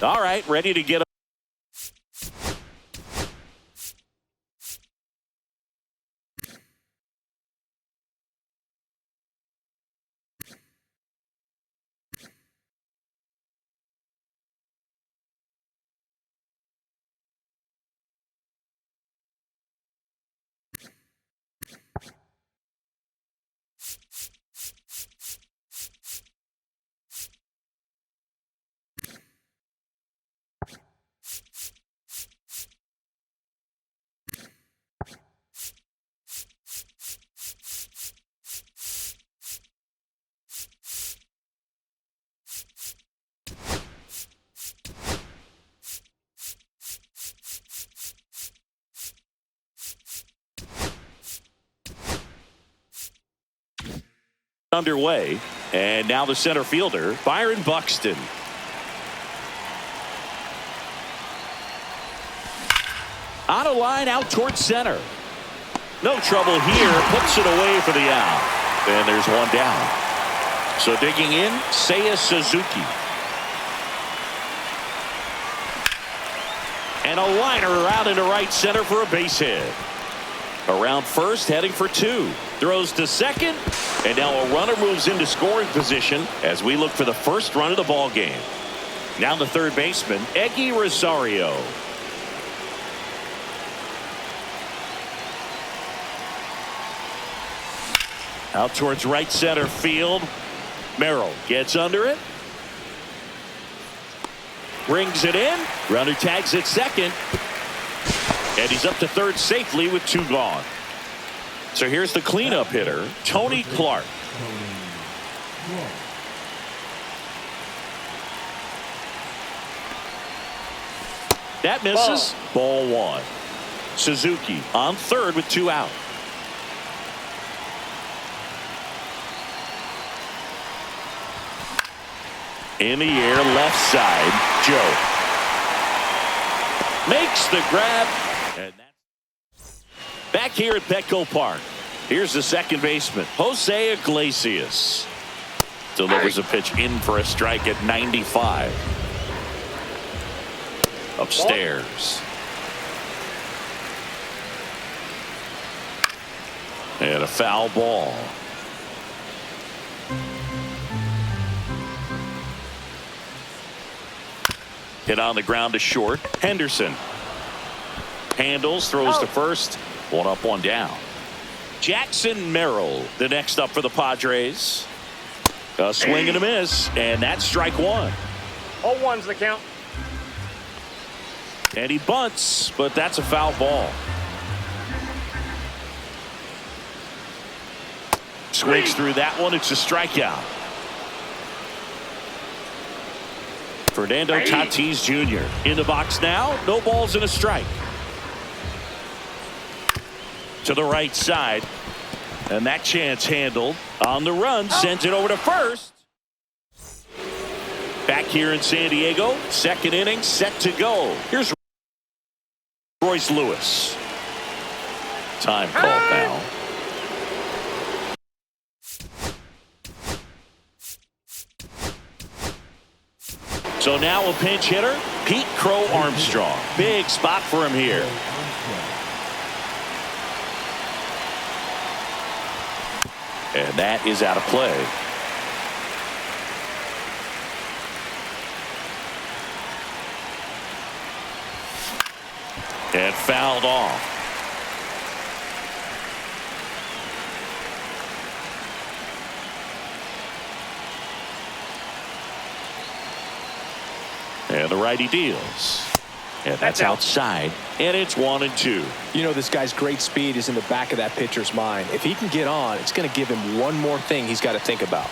All right, ready to get underway. And now the center fielder, Byron Buxton. On a line out towards center. No trouble here. Puts it away for the out. And there's one down. So digging in, Seiya Suzuki. And a liner out into right center for a base hit. Around first, heading for two. Throws to second. And now a runner moves into scoring position as we look for the first run of the ball game. Now the third baseman, Eggy Rosario. Out towards right center field. Merrill gets under it. Brings it in. Runner tags at second. And he's up to third safely with two gone. So here's the cleanup hitter, Tony Clark. That misses. Ball one. Suzuki on third with two out. In the air, left side, Joe. Makes the grab. And that's back here at Petco Park. Here's the second baseman, Jose Iglesias. Delivers a pitch in for a strike at 95. Upstairs. And a foul ball. Hit on the ground to short. Henderson handles, throws to first. One up, one down. Jackson Merrill, the next up for the Padres. A swing and a miss, and that's strike one. 0-1's the count. And he bunts, but that's a foul ball. Swings through that one. It's a strikeout. Fernando Tatis Jr. in the box now. No balls and a strike. To the right side. And that chance handled. On the run. Sends it over to first. Back here in San Diego. Second inning set to go. Here's Royce Lewis. Time called now. So now a pinch hitter, Pete Crow Armstrong. Big spot for him here. And that is out of play. And fouled off. And the righty deals. And that's outside. And it's 1-2. You know, this guy's great speed is in the back of that pitcher's mind. If he can get on, it's going to give him one more thing he's got to think about.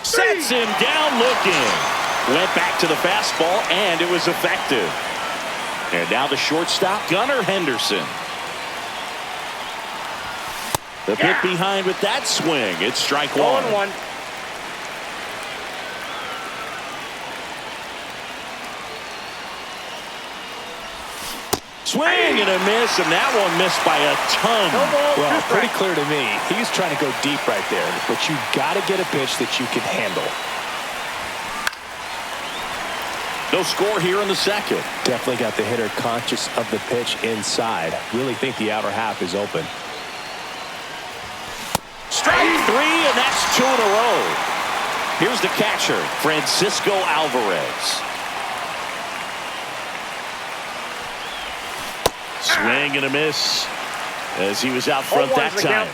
Sets him down looking. Went back to the fastball, and it was effective. And now the shortstop, Gunnar Henderson. The hit behind with that swing. It's strike one. 0-1. Swing and a miss, and that one missed by a ton. Well, pretty clear to me. He's trying to go deep right there, but you got to get a pitch that you can handle. No score here in the second. Definitely got the hitter conscious of the pitch inside. Really think the outer half is open. Strike three, and that's 2 in a row. Here's the catcher, Francisco Alvarez. Swing and a miss as he was out front that time.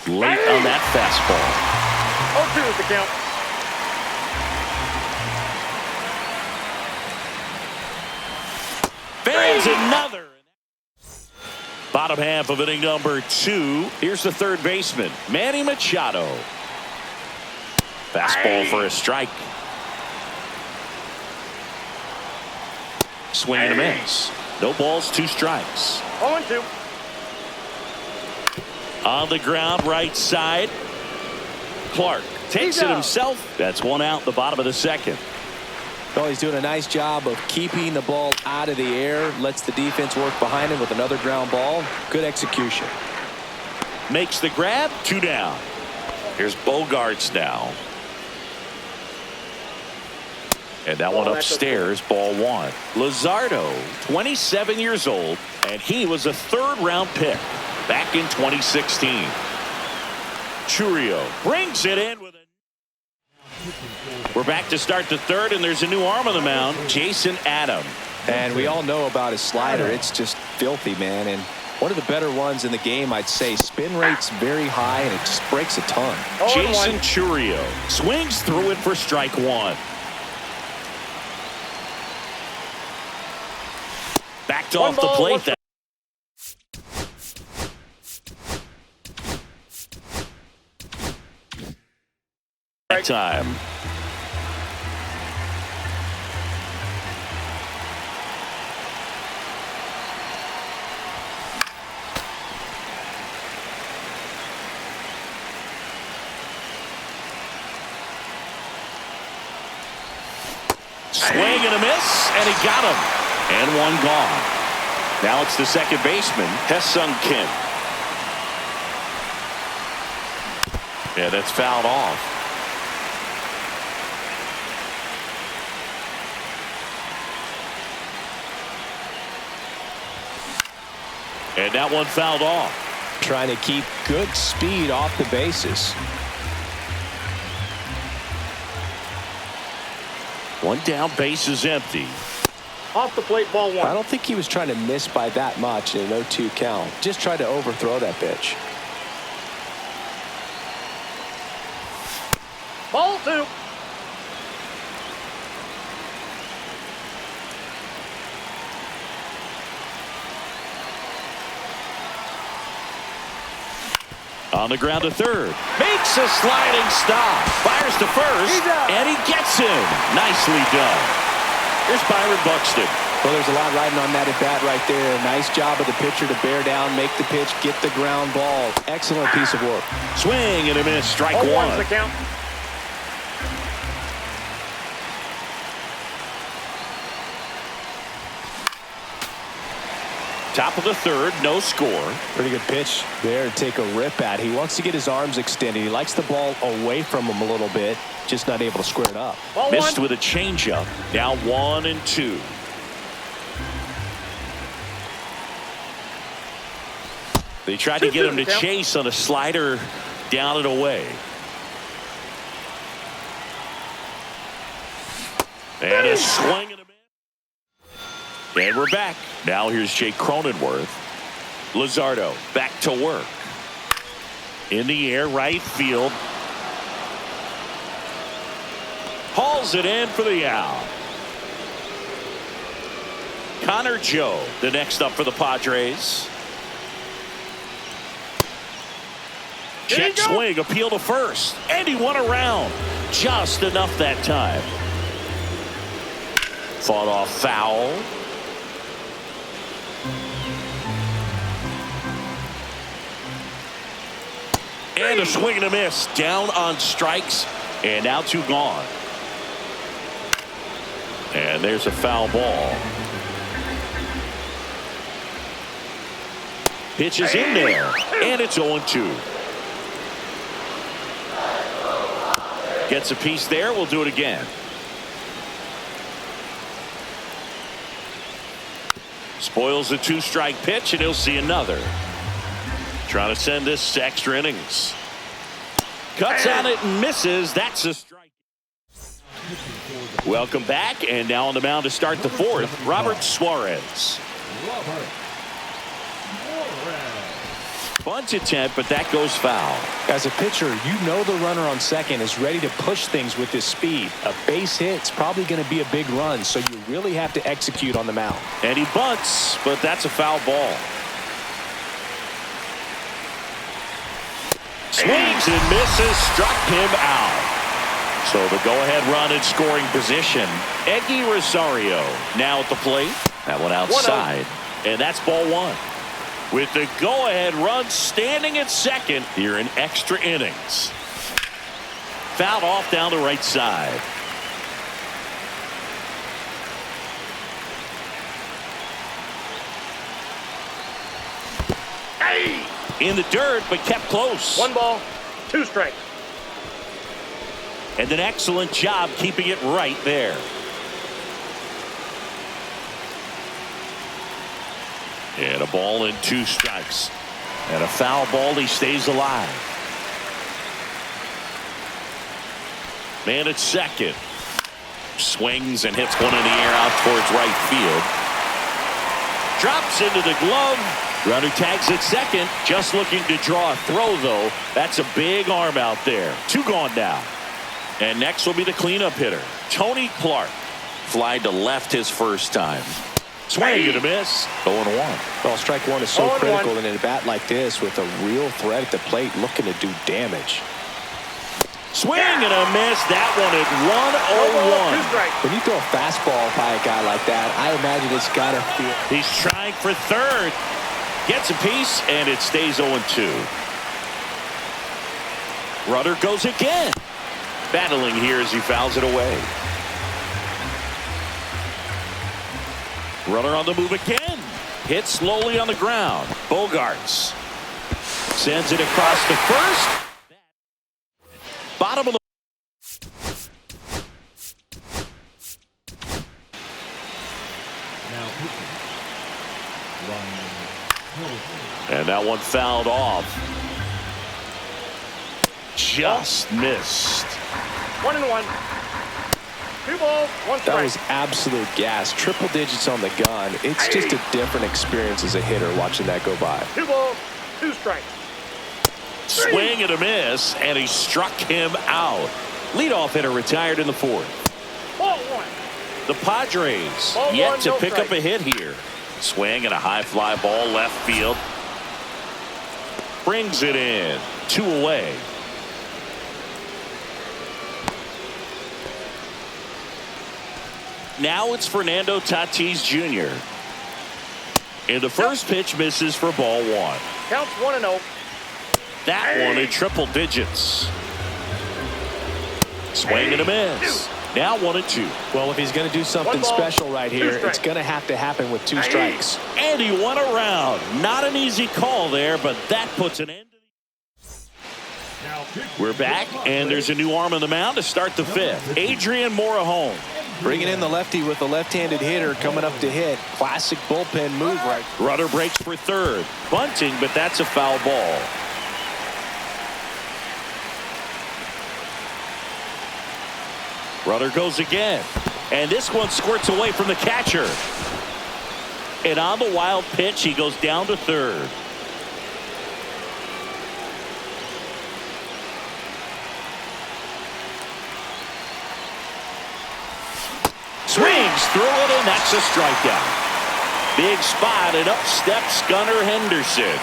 Late on that fastball. 0-2 is the count. Fans another. Bottom half of inning number 2. Here's the third baseman, Manny Machado. Fastball for a strike. Swing and a miss. No balls, 2 strikes. 0-2. On the ground, right side. Clark takes it himself. That's 1 out, the bottom of the second. Well, he's doing a nice job of keeping the ball out of the air. Lets the defense work behind him with another ground ball. Good execution. Makes the grab, 2 down. Here's Bogarts now. And that one upstairs, ball 1. Luzardo, 27 years old, and he was a 3rd-round pick back in 2016. Churio brings it in with a... We're back to start the 3rd, and there's a new arm on the mound, Jason Adam. And we all know about his slider. It's just filthy, man. And one of the better ones in the game, I'd say. Spin rate's very high, and it just breaks a ton. Jason Churio swings through it for strike 1. Backed off the plate. That time. Swing and a miss, and he got him. And 1 gone. Now it's the second baseman, Hesung Kim. Yeah, that's fouled off. And that one fouled off. Trying to keep good speed off the bases. 1 down, base is empty. Off the plate, ball 1. I don't think he was trying to miss by that much in an 0-2 count. Just tried to overthrow that pitch. Ball 2. On the ground to 3rd. Makes a sliding stop. Fires to 1st. And he gets him. Nicely done. Here's Byron Buxton. Well, there's a lot riding on that at bat right there. Nice job of the pitcher to bear down, make the pitch, get the ground ball. Excellent piece of work. Swing and a miss. Strike 1. 0-1's the count. Top of the 3rd, no score. Pretty good pitch there to take a rip at. He wants to get his arms extended. He likes the ball away from him a little bit, just not able to square it up. Ball Missed 1. with a changeup. Now 1-2. They tried to get him to chase on a slider down and away. And a swing and a miss. And we're back. Now here's Jake Cronenworth. Luzardo back to work. In the air, right field. Hauls it in for the out. Connor Joe, the next up for the Padres. Check swing, appeal to 1st. And he won around. Just enough that time. Fought off foul. And a swing and a miss. Down on strikes. And now 2 gone. And there's a foul ball. Pitch is in there. And it's 0-2. Gets a piece there. We'll do it again. Spoils the 2-strike pitch, and he'll see another. Trying to send this to extra innings. Cuts on it and misses. That's a strike. Welcome back, and now on the mound to start the fourth, Robert Suarez. Bunt attempt, but that goes foul. As a pitcher, you know the runner on second is ready to push things with his speed. A base hit's probably going to be a big run, so you really have to execute on the mound. And he bunts, but that's a foul ball. Swings and misses, struck him out. So the go-ahead run in scoring position. Eggy Rosario now at the plate. That one outside. And that's ball one. With the go-ahead run standing at second here in extra innings. Fouled off down the right side. In the dirt, but kept close. 1 ball, 2 strikes. And an excellent job keeping it right there. And a ball and 2 strikes. And a foul ball. He stays alive. Man at second. Swings and hits one in the air out towards right field. Drops into the glove. Runner tags at second. Just looking to draw a throw, though. That's a big arm out there. 2 gone now. And next will be the cleanup hitter, Tony Clark. Fly to left his first time. Swing and a miss. 0-1. Well, strike one is so 0-1. critical in a bat like this with a real threat at the plate looking to do damage. Swing and a miss. That one at 1-0-1. 2 strikes. When you throw a fastball by a guy like that, I imagine it's got to feel. He's trying for third. Gets a piece, and it stays 0-2. Runner goes again. Battling here as he fouls it away. Runner on the move again. Hit slowly on the ground. Bogarts sends it across to first. Bottom of the. And that one fouled off. Just missed. 1-1. 2 balls, 1 strike. That was absolute gas. Triple digits on the gun. It's just a different experience as a hitter watching that go by. 2 balls, 2 strikes. Swing and a miss, and he struck him out. Leadoff hitter retired in the fourth. Ball 1. The Padres Ball yet one, to no pick strike. up a hit here. Swing and a high fly ball left field. Brings it in. 2 away. Now it's Fernando Tatis Jr. And the first pitch misses for ball 1. Counts 1-0. That one in triple digits. Swing and a miss. Now 1-2. Well, if he's going to do something 1 ball, special right 2 here, strikes. it's going to have to happen with 2 strikes. And he won a round. Not an easy call there, but that puts an end to the. We're back, and there's a new arm on the mound to start the 5th. Adrian Morejon. Bringing in the lefty with the left-handed hitter coming up to hit. Classic bullpen move right. Runner breaks for third. Bunting, but that's a foul ball. Runner goes again. And this one squirts away from the catcher. And on the wild pitch, he goes down to third. Swings through it, and that's a strikeout. Big spot, and up steps Gunnar Henderson.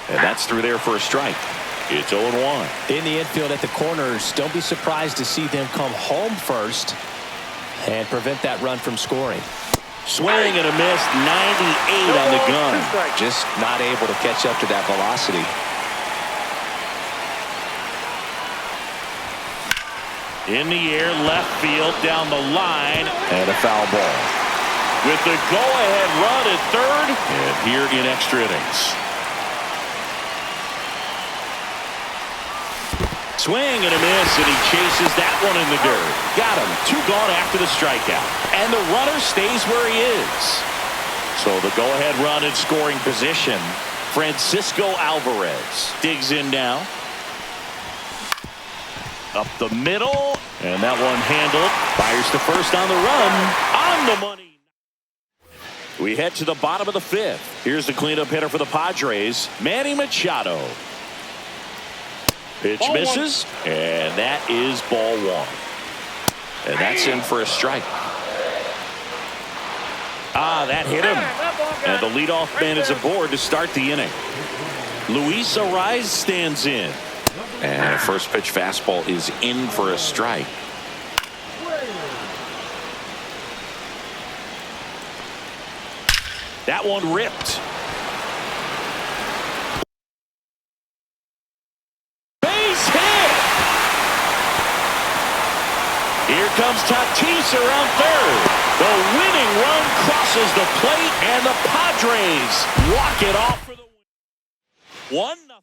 And that's through there for a strike. It's 0-1. In the infield at the corners, don't be surprised to see them come home first and prevent that run from scoring. Swing and a miss, 98 on the gun. 2 strikes. Just not able to catch up to that velocity. In the air, left field, down the line, and a foul ball. With the go-ahead run at third, and here in extra innings. Swing and a miss, and he chases that one in the dirt. Got him. 2 gone after the strikeout. And the runner stays where he is. So the go-ahead run in scoring position. Francisco Alvarez digs in now. Up the middle. And that one handled. Fires to first on the run. On the money. We head to the bottom of the 5th. Here's the cleanup hitter for the Padres, Manny Machado. Pitch misses, and that is ball 1. And that's in for a strike. That hit him. And the leadoff man is aboard to start the inning. Luis Ariz stands in. And a first pitch fastball is in for a strike. That one ripped. Here comes Tatis around third. The winning run crosses the plate, and the Padres walk it off for the win. 1-0.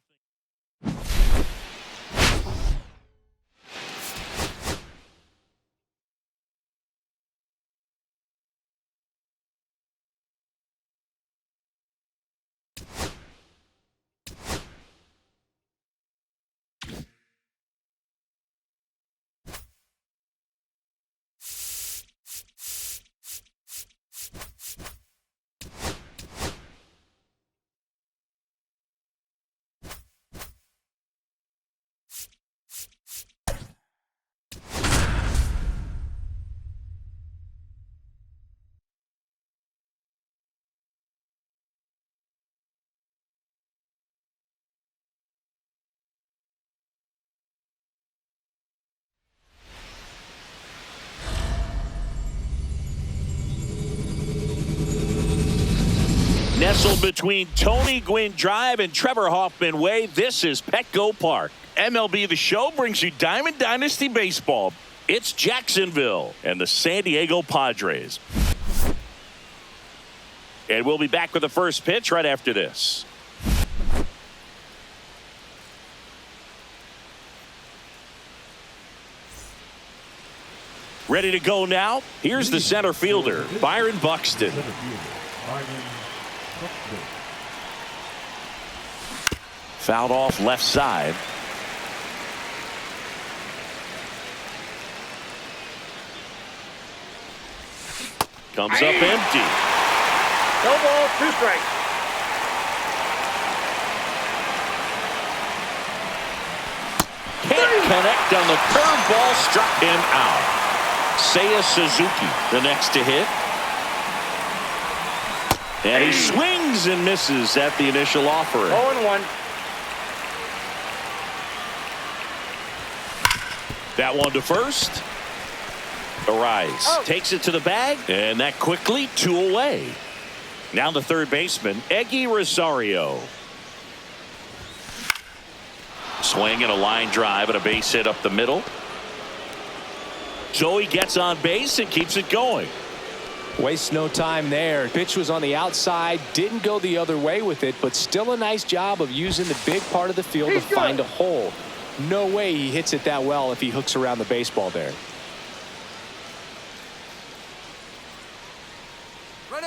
Nestled between Tony Gwynn Drive and Trevor Hoffman Way, this is Petco Park. MLB The Show brings you Diamond Dynasty Baseball. It's Jacksonville and the San Diego Padres. And we'll be back with the first pitch right after this. Ready to go now? Here's the center fielder, Byron Buxton. Fouled off left side. Comes up empty. No ball, 2 strikes. Can't connect on the curveball, struck him out. Seiya Suzuki, the next to hit. And he swings and misses at the initial offering. 0-1. That one to first. Ariz takes it to the bag, and that quickly 2 away. Now the third baseman, Eggy Rosario. Swing and a line drive and a base hit up the middle. So he gets on base and keeps it going. Wastes no time there. Pitch was on the outside, didn't go the other way with it, but still a nice job of using the big part of the field to find a hole. No way he hits it that well if he hooks around the baseball there.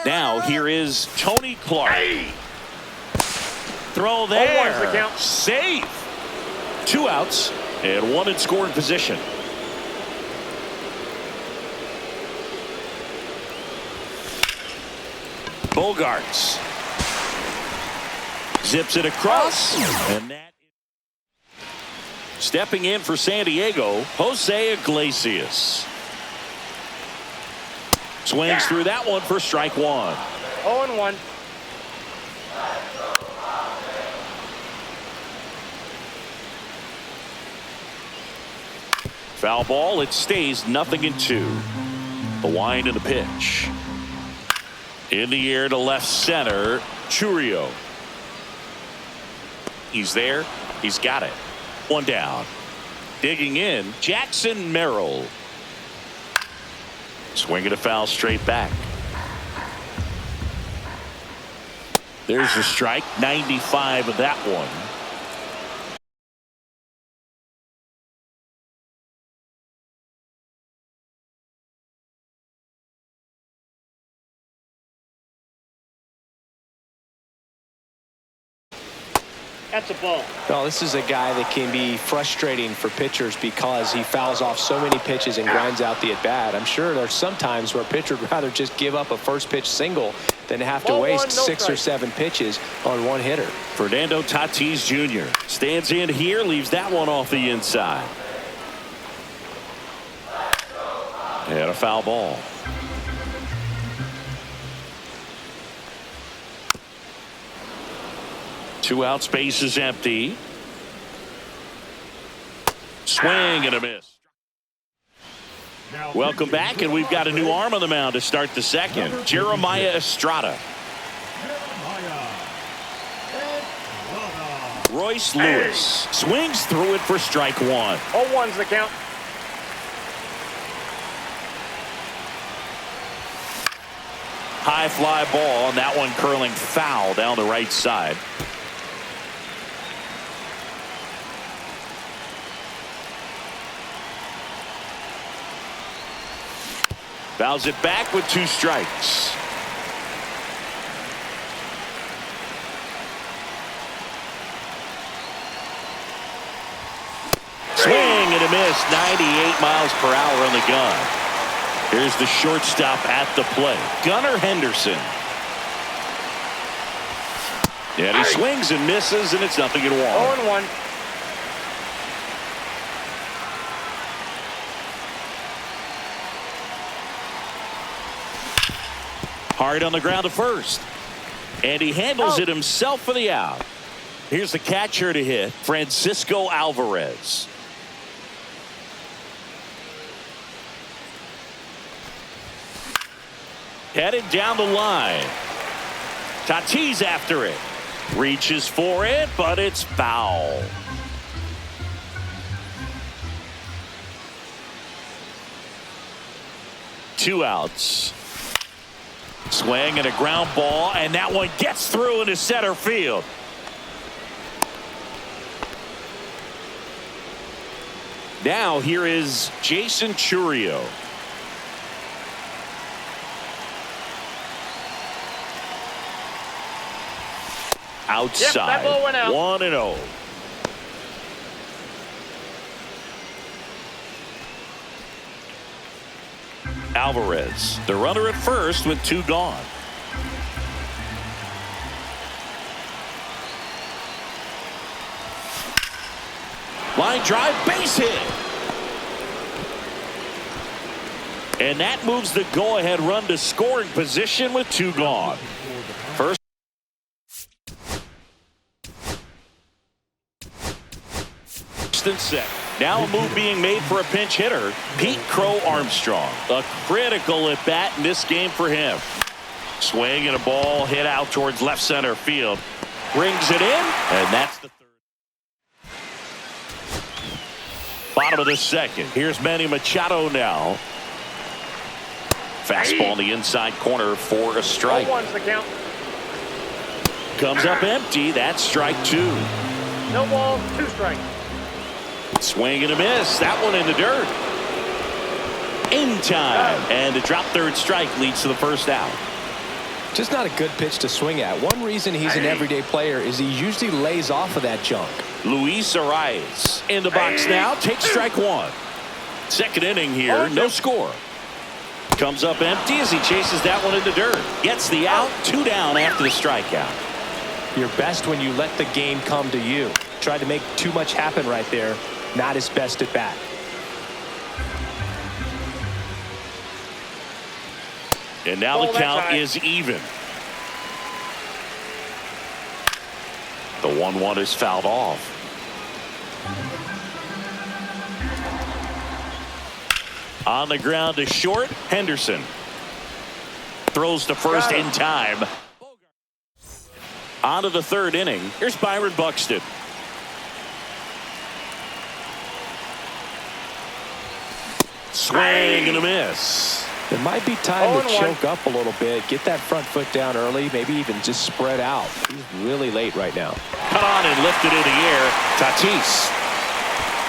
Now here is Tony Clark. Throw there. 0-1's the count. Safe. 2 outs and 1 in scoring position. Bogarts zips it across, and that stepping in for San Diego, Jose Iglesias. Swings through that one for strike 1. 0-1. Foul ball, it stays 0-2. The wind and the pitch. In the air to left center, Churio. He's there. He's got it. 1 down. Digging in, Jackson Merrill. Swinging a foul straight back. There's the strike. 95 of that one. That's a ball. Well, this is a guy that can be frustrating for pitchers because he fouls off so many pitches and grinds out the at-bat. I'm sure there's some times where a pitcher would rather just give up a first pitch single than have to waste 6 or 7 pitches on one hitter. Fernando Tatis Jr. stands in here, leaves that one off the inside. And a foul ball. Two out, space is empty. Swing and a miss. Welcome back, and we've got a new arm on the mound to start the second. Jeremiah Estrada. Royce Lewis swings through it for strike one. 0-1's the count. High fly ball, and that one curling foul down the right side. Fouls it back with 2 strikes. Swing and a miss. 98 miles per hour on the gun. Here's the shortstop at the plate, Gunnar Henderson. And he swings and misses, and it's 0-1. 0-1. Hard on the ground to first. And he handles it himself for the out. Here's the catcher to hit, Francisco Alvarez. Headed down the line. Tatis after it. Reaches for it, but it's foul. Two outs. Swing and a ground ball, and that one gets through into center field. Now here is Jason Churio. Outside. Yep, that ball went out. 1-0. Alvarez, the runner at first with 2 gone. Line drive, base hit. And that moves the go-ahead run to scoring position with 2 gone. First and second. Now a move being made for a pinch hitter, Pete Crow Armstrong. A critical at bat in this game for him. Swing and a ball hit out towards left center field. Brings it in, and that's the third. Bottom of the second. Here's Manny Machado now. Fastball in the inside corner for a strike. 0-1's the count. Comes up empty. That's strike 2. No ball, 2 strikes. Swing and a miss. That one in the dirt. In time. And a drop third strike leads to the first out. Just not a good pitch to swing at. One reason he's an everyday player is he usually lays off of that junk. Luis Arias in the box now. Takes strike 1. Second inning here. No score. Comes up empty as he chases that one in the dirt. Gets the out. 2 down after the strikeout. You're best when you let the game come to you. Tried to make too much happen right there. Not his best at bat. And now the count is even. The 1-1 is fouled off. On the ground to short, Henderson. Throws to first in time. On to the third inning. Here's Byron Buxton. Swing and a miss. It might be time to choke up a little bit. Get that front foot down early. Maybe even just spread out. He's really late right now. Cut on and lifted in the air. Tatis.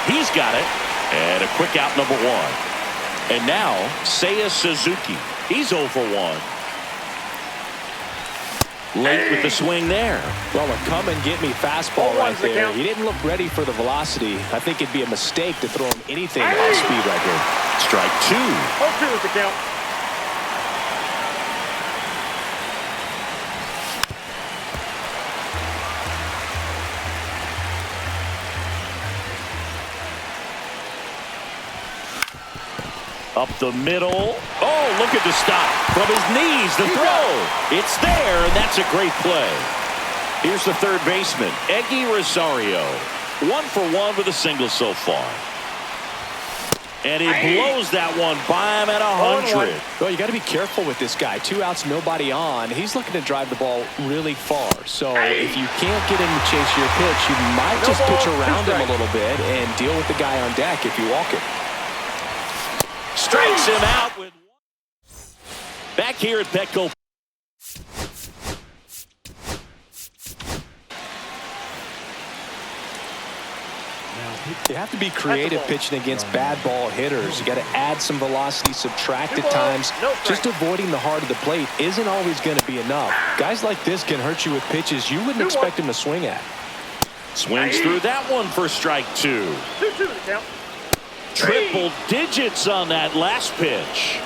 He's got it. And a quick out, number 1. And now Seiya Suzuki. He's 0 for 1. Late with the swing there. Well, a come-and-get-me fastball Oh, right the there. count. He didn't look ready for the velocity. I think it'd be a mistake to throw him anything off speed right here. Strike 2. 0-2 is the count. Up the middle. Oh, look at the stop. From his knees, the throw. It's there, and that's a great play. Here's the third baseman, Eggy Rosario. 1 for 1 with a single so far. And he blows that one by him at 100. Well, you got to be careful with this guy. 2 outs, nobody on. He's looking to drive the ball really far. So if you can't get him to chase your pitch, you might just pitch around him a little bit and deal with the guy on deck if you walk it. Strikes him out with one. Back here at Petco. You have to be creative pitching against bad ball hitters. You got to add some velocity, subtract at times. Just avoiding the heart of the plate isn't always going to be enough. Guys like this can hurt you with pitches you wouldn't expect him to swing at. Swings through that one for strike 2. 2-2 the count. Triple digits on that last pitch.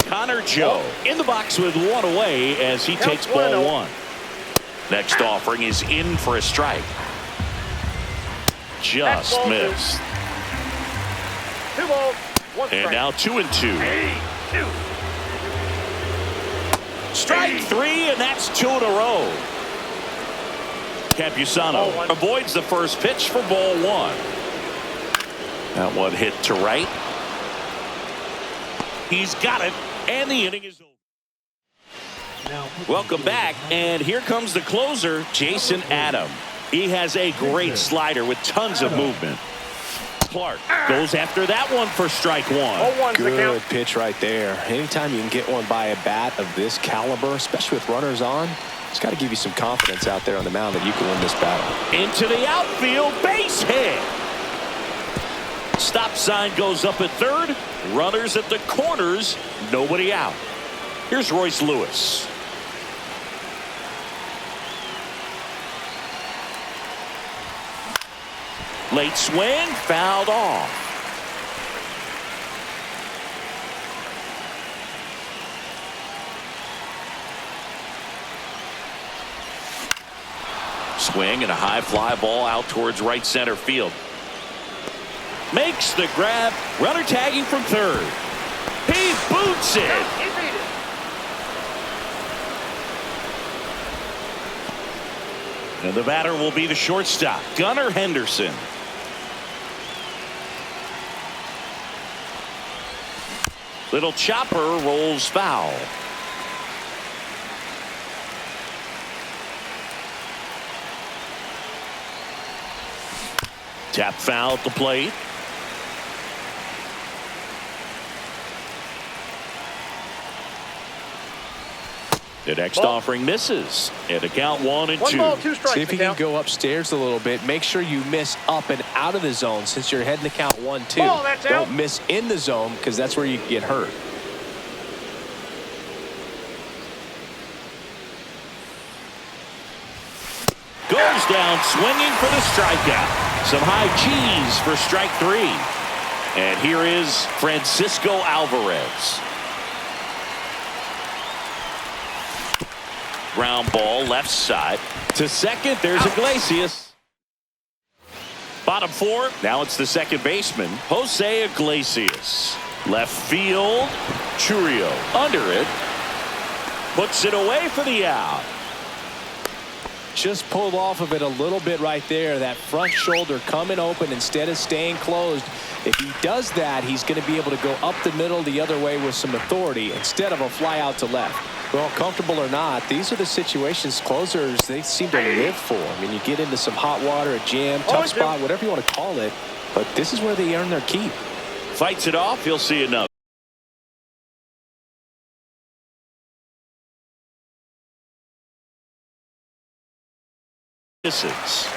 Connor Joe in the box with 1 away as he takes ball 1. Next offering is in for a strike. Just missed. 2 balls, 1 strike. And now 2-2. Strike 3, and that's 2 in a row. Campusano avoids the first pitch for ball 1. That one hit to right. He's got it, and the inning is over. Welcome back, and here comes the closer, Jason Adam. He has a great slider with tons of movement. Clark goes after that one for strike 1. 0-1's the Good count. pitch right there. Anytime you can get one by a bat of this caliber, especially with runners on, it's got to give you some confidence out there on the mound that you can win this battle. Into the outfield, base hit. Stop sign goes up at third. Runners at the corners, nobody out. Here's Royce Lewis. Late swing, fouled off. Swing and a high fly ball out towards right center field. Makes the grab. Runner tagging from third. He boots it. He beat it. And the batter will be the shortstop, Gunnar Henderson. Little chopper rolls foul. Tap foul at the plate. The next offering misses. And a count 1-2. 1 ball, 2 strikes. See if the you can count. go upstairs a little bit. Make sure you miss up and out of the zone since you're heading to count 1-2. Ball, that's out. Don't miss in the zone because that's where you get hurt. Goes down swinging for the strikeout. Some high cheese for strike 3. And here is Francisco Alvarez. Ground ball left side. To second, there's Iglesias. Bottom 4, now it's the second baseman, Jose Iglesias. Left field, Churio under it. Puts it away for the out. Just pulled off of it a little bit right there. That front shoulder coming open instead of staying closed. If he does that, he's going to be able to go up the middle the other way with some authority instead of a fly out to left. Well, comfortable or not, these are the situations closers they seem to live for. I mean, you get into some hot water, a jam, tough spot, whatever you want to call it, but this is where they earn their keep. Fights it off, you'll see another. Misses.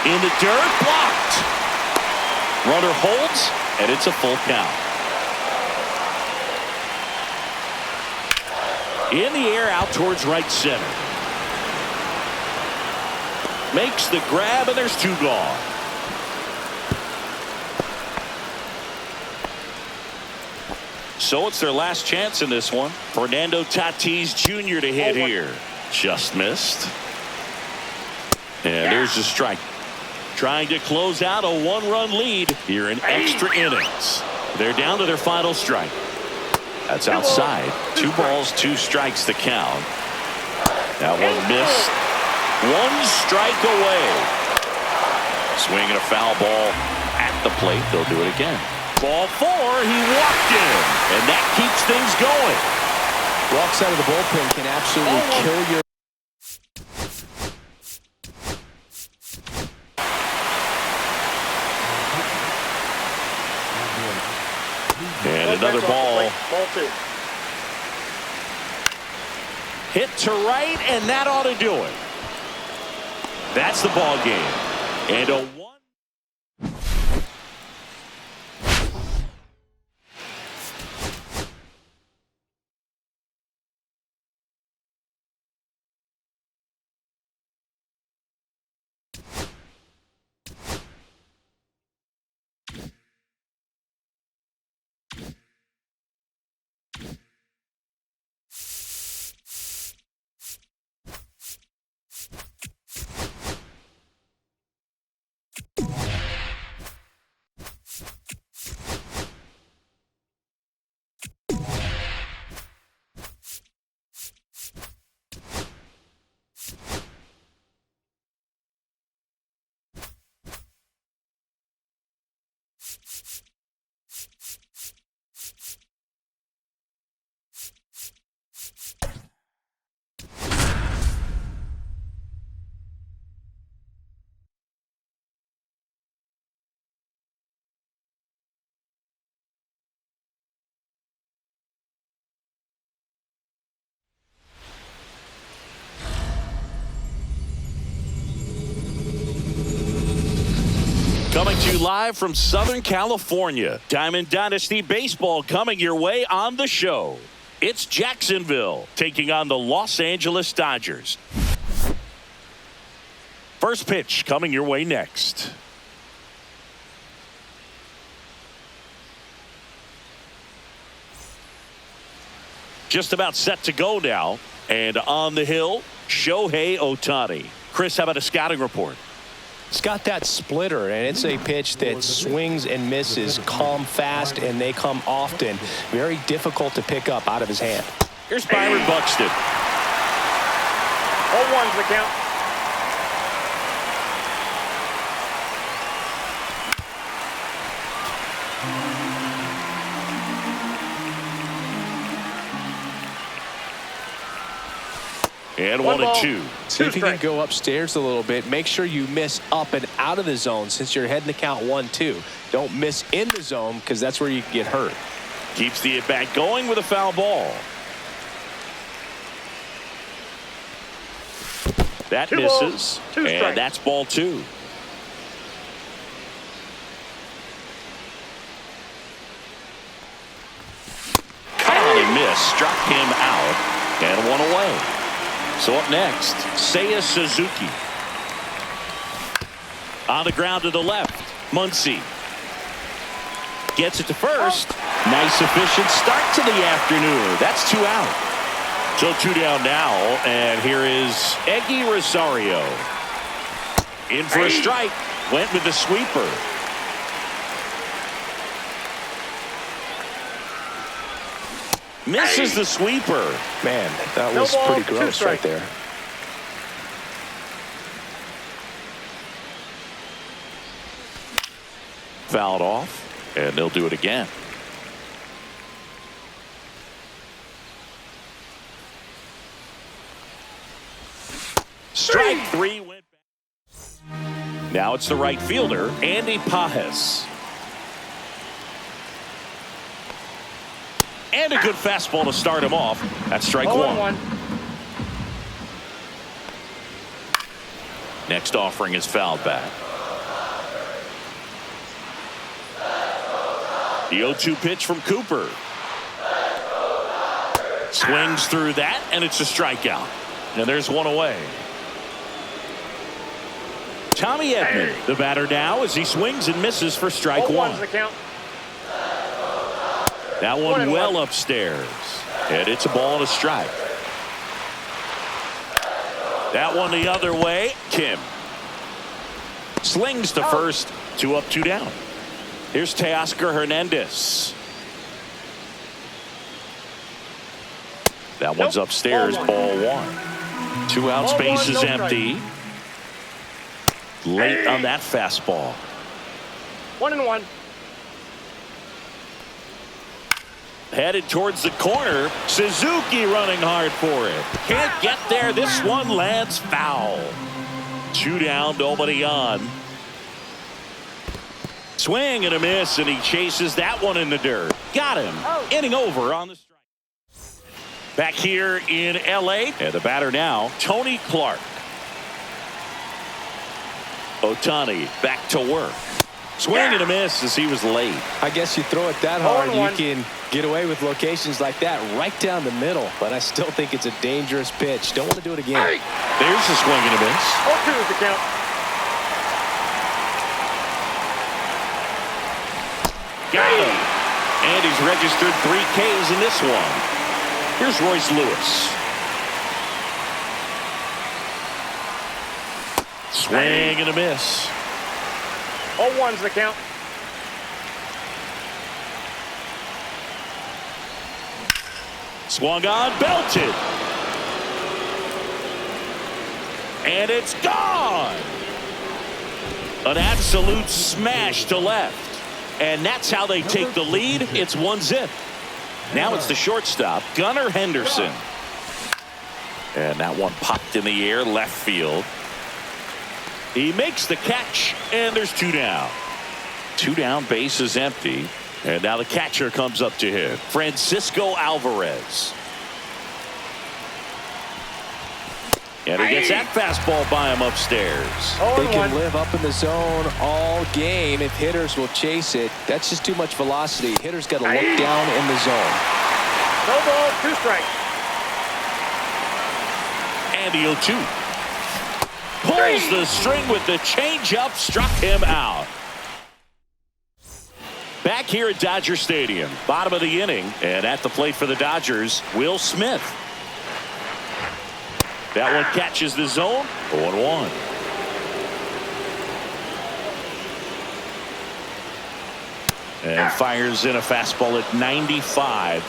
In the dirt, blocked. Runner holds, and it's a full count. In the air out towards right center. Makes the grab, and there's 2 gone. So it's their last chance in this one. Fernando Tatis Jr. to hit here. Just missed. And there's a strike. Trying to close out a 1-run lead here in extra innings. They're down to their final strike. That's outside. 2 balls, 2 strikes to count. That one missed. 1 strike away. Swinging a foul ball at the plate. They'll do it again. Ball 4. He walked in. And that keeps things going. Walks out of the bullpen can absolutely kill your. And another ball. Ball 2. Hit to right, and that ought to do it. That's the ball game. And a 1. Coming to you live from Southern California. Diamond Dynasty Baseball coming your way on the show. It's Jacksonville taking on the Los Angeles Dodgers. First pitch coming your way next. Just about set to go now. And on the hill, Shohei Ohtani. Chris, how about a scouting report? It's got that splitter, and it's a pitch that swings and misses, come fast, and they come often. Very difficult to pick up out of his hand. Here's Byron Buxton. 0-1's the count. And 1-2. See if you can go upstairs a little bit. Make sure you miss up and out of the zone since you're heading to count 1-2. Don't miss in the zone because that's where you can get hurt. Keeps the at-bat going with a foul ball. That misses. And that's ball 2. He missed. Struck him out. And 1 away. So up next, Seiya Suzuki. On the ground to the left, Muncy. Gets it to first. Nice efficient start to the afternoon. That's 2 out. So 2 down now, and here is Eggy Rosario. In for a strike. Went with the sweeper. Misses the sweeper. Man, that was pretty gross right there. Fouled off, and they'll do it again. Strike 3 went back. Now it's the right fielder, Andy Pajes. And a good fastball to start him off. That's strike 1. Next offering is fouled back. The 0-2 pitch from Cooper. Swings through that, and it's a strikeout. And there's one away. Tommy Edman, the batter now, as he swings and misses for strike one. The count. That one well upstairs. And it's a ball and a strike. That one the other way. Kim slings to first. 2 up, 2 down. Here's Teoscar Hernandez. That one's upstairs. Ball 1. 2 out. Space is empty. Late on that fastball. 1-1. Headed towards the corner. Suzuki running hard for it. Can't get there. This one lands foul. 2 down, nobody on. Swing and a miss, and he chases that one in the dirt. Got him. Inning over on the strike. Back here in L.A. And the batter now, Tony Clark. Ohtani back to work. Swing and a miss as he was late. I guess you throw it that hard, you can get away with locations like that right down the middle. But I still think it's a dangerous pitch. Don't want to do it again. There's a swing and a miss. 0-2 is the count. Got him. And he's registered 3 Ks in this one. Here's Royce Lewis. Swing and a miss. 0-1's the count. Swung on, belted. And it's gone. An absolute smash to left. And that's how they take the lead. It's 1-0. Now it's the shortstop, Gunnar Henderson. And that one popped in the air, left field. He makes the catch, and there's 2 down. 2 down, base is empty. And now the catcher comes up to him, Francisco Alvarez. And he gets that fastball by him upstairs. They can live up in the zone all game if hitters will chase it. That's just too much velocity. Hitters got to look down in the zone. No ball, 2 strikes. And the 0-2. Pulls the string with the changeup, struck him out. Back here at Dodger Stadium, bottom of the inning, and at the plate for the Dodgers, Will Smith. That one catches the zone. 0-1. And fires in a fastball at 95.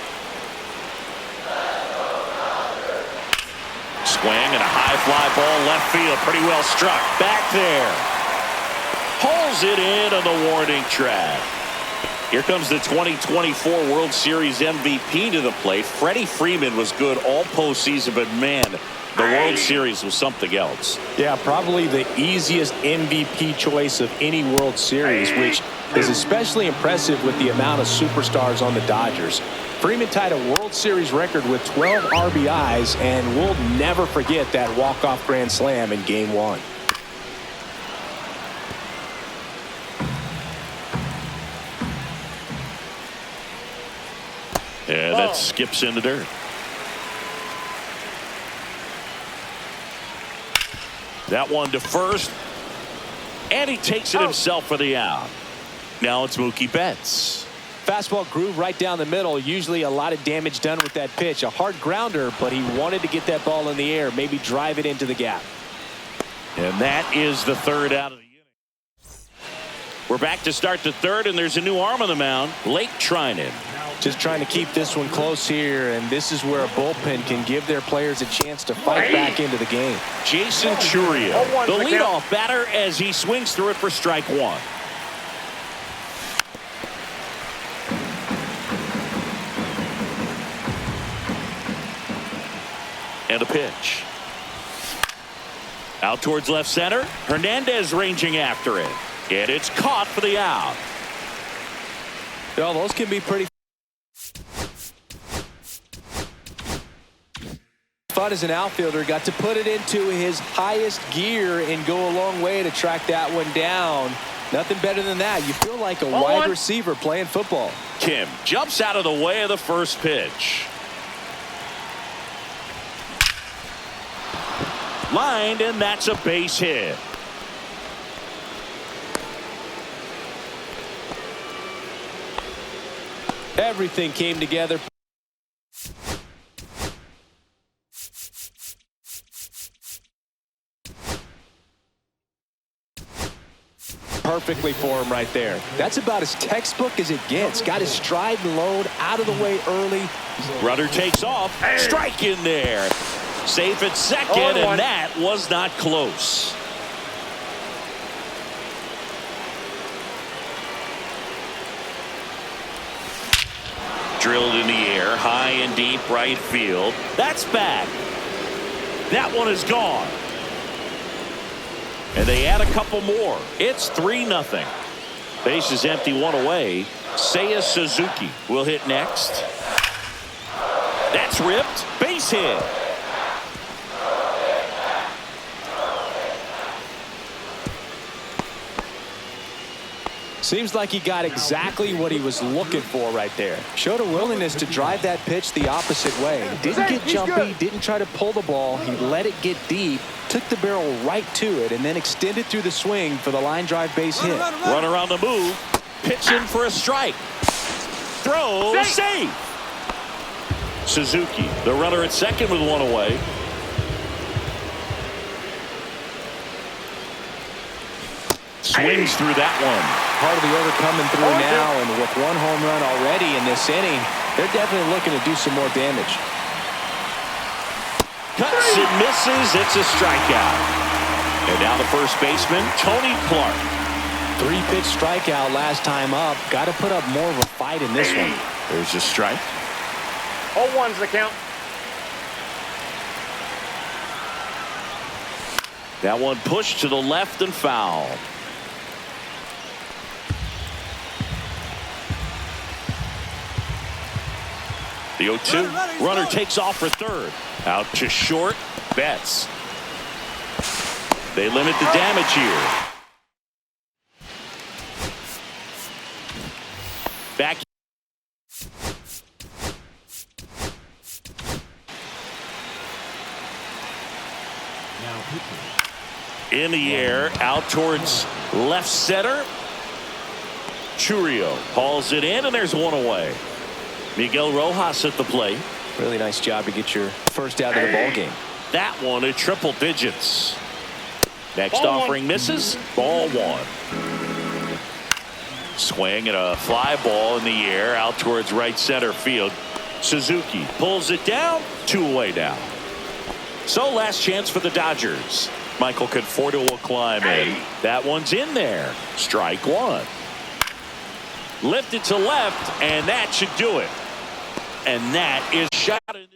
Swing and a high fly ball left field. Pretty well struck. Back there. Pulls it in on the warning track. Here comes the 2024 World Series MVP to the plate. Freddie Freeman was good all postseason, but man, the World Series was something else. Yeah, probably the easiest MVP choice of any World Series, which is especially impressive with the amount of superstars on the Dodgers. Freeman tied a World Series record with 12 RBIs, and we'll never forget that walk-off grand slam in Game 1. And that skips in the dirt. That one to first. And he takes it himself for the out. Now it's Mookie Betts. Fastball groove right down the middle. Usually a lot of damage done with that pitch. A hard grounder, but he wanted to get that ball in the air. Maybe drive it into the gap. And that is the 3rd out of the inning. We're back to start the 3rd, and there's a new arm on the mound, Blake Trinan. Just trying to keep this one close here, and this is where a bullpen can give their players a chance to fight back into the game. Jason Churio, the leadoff batter, as he swings through it for strike 1. And a pitch. Out towards left center. Hernandez ranging after it. And it's caught for the out. Well, those can be pretty fun as an outfielder. Got to put it into his highest gear and go a long way to track that one down. Nothing better than that. You feel like a wide receiver playing football. Kim jumps out of the way of the first pitch. Lined, and that's a base hit. Everything came together. Perfectly for him right there. That's about as textbook as it gets. Got his stride and load out of the way early. Runner takes off. Strike in there. Safe at second, and that was not close. Drilled in the air, high and deep right field. That's back. That one is gone. And they add a couple more. It's 3-0. Base is empty, one away. Seiya Suzuki will hit next. That's ripped. Base hit. Seems like he got exactly what he was looking for right there. Showed a willingness to drive that pitch the opposite way. Didn't get jumpy, didn't try to pull the ball. He let it get deep, took the barrel right to it, and then extended through the swing for the line drive base hit. Runner on the move. Pitch in for a strike. Throw, save. Suzuki, the runner at second with one away. Swings through that one. Part of the order coming through now, and with one home run already in this inning, they're definitely looking to do some more damage. Cuts and misses. It's a strikeout. And now the first baseman, Tony Clark. 3-pitch strikeout last time up. Got to put up more of a fight in this one. There's a strike. 0-1's the count. That one pushed to the left and foul. The 0-2. Runner takes off for third. Out to short. Betts. They limit the damage here. Back. In the air, out towards left center. Churio hauls it in, and there's one away. Miguel Rojas at the plate. Really nice job to get your first out of the ball game. That one at triple digits. Next offering misses. Ball one. Swing and a fly ball in the air out towards right center field. Suzuki pulls it down. 2 away now. So last chance for the Dodgers. Michael Conforto will climb in. That one's in there. Strike one. Lifted to left, and that should do it. And that is shot in this.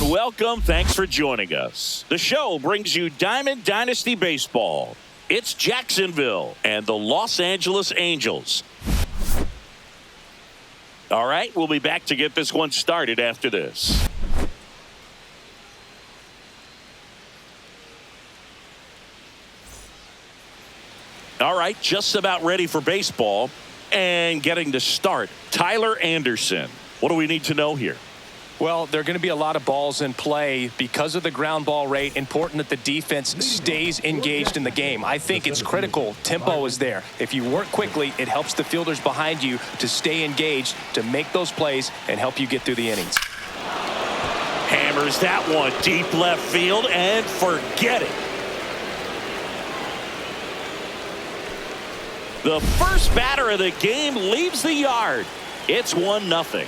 and welcome. Thanks for joining us. The show brings you Diamond Dynasty Baseball. It's Jacksonville and the Los Angeles Angels. All right, we'll be back to get this one started after this. All right, just about ready for baseball and getting to start. Tyler Anderson. What do we need to know here? Well, there are going to be a lot of balls in play because of the ground ball rate. Important that the defense stays engaged in the game. I think it's critical. Tempo is there. If you work quickly, it helps the fielders behind you to stay engaged, to make those plays, and help you get through the innings. Hammers that one deep left field and forget it. The first batter of the game leaves the yard. It's 1-0.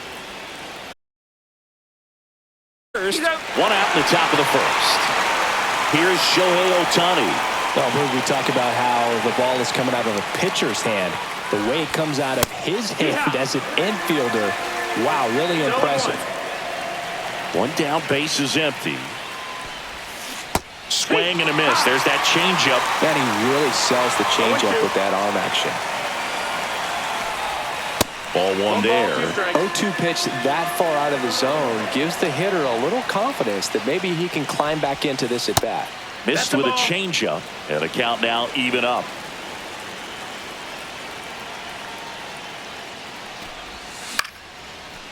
First, one out in the top of the first. Here's Shohei Ohtani. Well, we talk about how the ball is coming out of a pitcher's hand. The way it comes out of his hand as an infielder. Wow, really impressive. One down, base is empty. Swing and a miss. There's that changeup. And he really sells the changeup with that arm action. Ball one there. 0-2 pitch that far out of the zone gives the hitter a little confidence that maybe he can climb back into this at bat. Missed with a changeup, and a count now even up.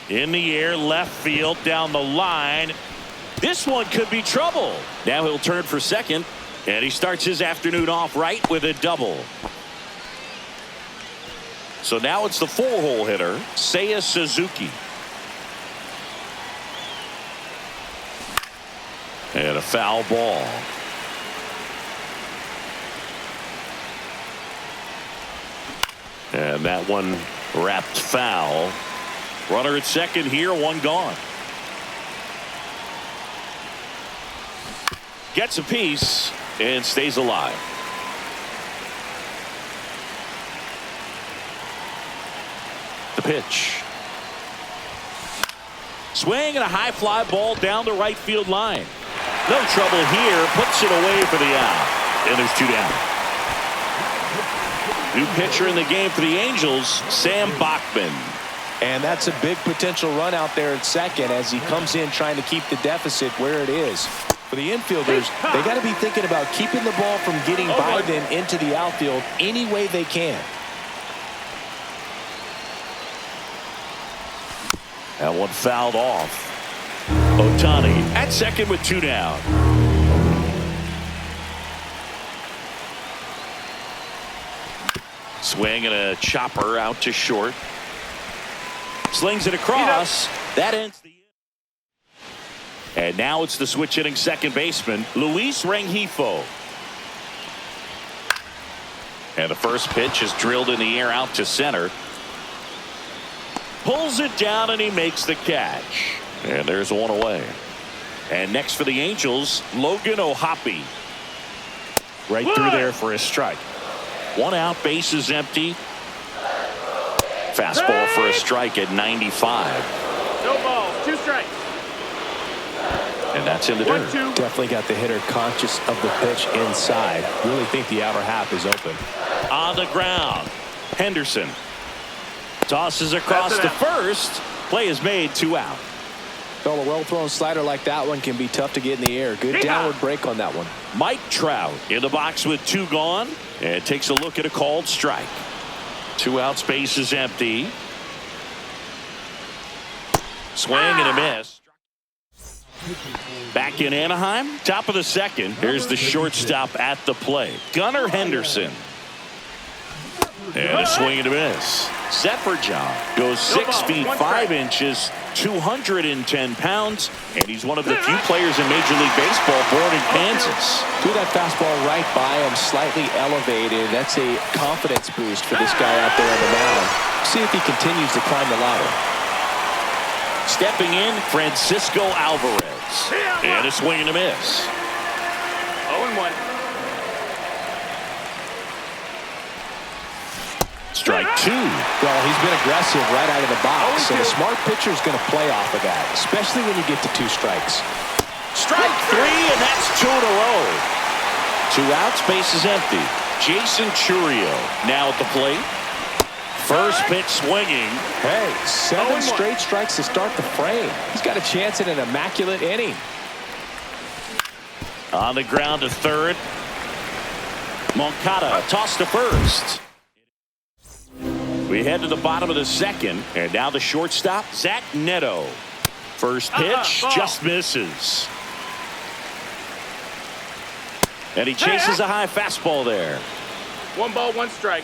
In the air, left field, down the line. This one could be trouble. Now he'll turn for second, and he starts his afternoon off right with a double. So now it's the four-hole hitter, Seiya Suzuki. And a foul ball. And that one wrapped foul. Runner at second here, one gone. Gets a piece and stays alive. The pitch. Swing and a high fly ball down the right field line. No trouble here. Puts it away for the out. And there's two down. New pitcher in the game for the Angels, Sam Bachman. And that's a big potential run out there at second as he comes in trying to keep the deficit where it is. For the infielders, they got to be thinking about keeping the ball from getting by them into the outfield any way they can. That one fouled off. Ohtani at second with two down. Swing and a chopper out to short. Slings it across. That ends the inning. And now it's the switch hitting second baseman, Luis Rengifo. And the first pitch is drilled in the air out to center. Pulls it down and he makes the catch. And there's one away. And next for the Angels, Logan O'Hoppe. Right through there for a strike. One out, base is empty. Fastball for a strike at 95. No balls, two strikes. And that's in the dirt. Definitely got the hitter conscious of the pitch inside. Really think the outer half is open. On the ground, Henderson tosses across to first. Play is made, two out. Well, a well-thrown slider like that one can be tough to get in the air. Good downward break on that one. Mike Trout in the box with two gone and takes a look at a called strike. Two outs, base is empty. Swing and a miss. Back in Anaheim, top of the second. Here's the shortstop at the plate, Gunnar Henderson. And a swing and a miss. Set for John. Goes 6 feet 5 inches, 210 pounds, and he's one of the few players in Major League Baseball born in Kansas. Threw that fastball right by him, slightly elevated. That's a confidence boost for this guy out there on the mound. See if he continues to climb the ladder. Stepping in, Francisco Alvarez. And a swing and a miss. 0-1. Strike two. Well, he's been aggressive right out of the box, and a smart pitcher is going to play off of that, especially when you get to two strikes. Strike three, and that's two in a row. 2 outs, base is empty. Jason Churio now at the plate. First pitch swinging. Hey, 7 straight strikes to start the frame. He's got a chance at an immaculate inning. On the ground to third. Moncada tossed to first. We head to the bottom of the second, and now the shortstop, Zach Neto. First pitch just misses. And he chases a high fastball there. 1 ball, 1 strike.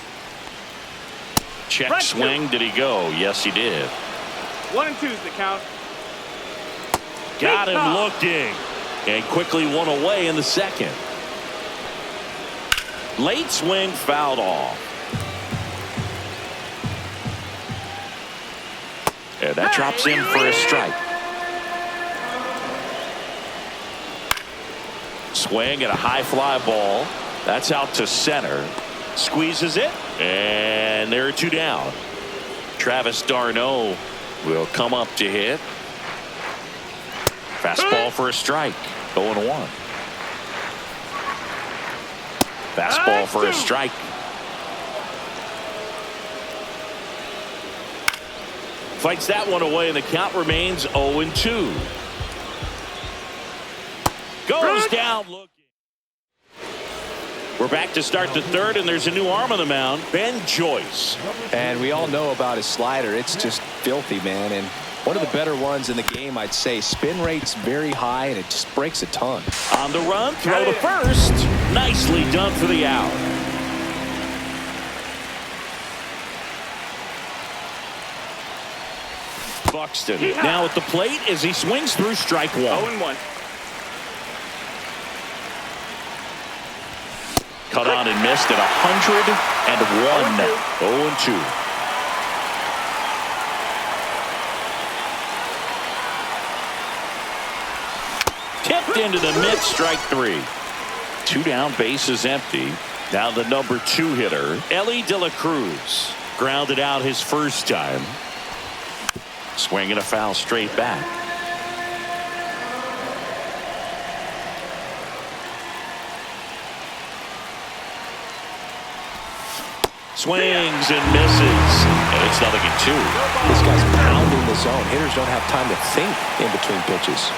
Check swing. Did he go? Yes, he did. 1 and 2's the count. Got him looking. And quickly one away in the second. Late swing fouled off. And that drops in for a strike. Swing at a high fly ball. That's out to center. Squeezes it. And there are 2 down. Travis d'Arnaud will come up to hit. Fastball for a strike. 0-1. Fastball for a strike. Fights that one away, and the count remains 0-2. Goes down looking. We're back to start the third, and there's a new arm on the mound, Ben Joyce. And we all know about his slider. It's just filthy, man. And one of the better ones in the game, I'd say. Spin rate's very high, and it just breaks a ton. On the run, throw to first. Nicely done for the out. Buxton now at the plate as he swings through strike 1. 0-1. Cut on and missed at 101. 0-2. Tipped into the mid, strike 3. 2 down, base is empty. Now the number 2 hitter, Ellie De La Cruz. Grounded out his first time. Swinging a foul straight back. Swings and misses. And it's 0-2. This guy's pounding the zone. Hitters don't have time to think in between pitches.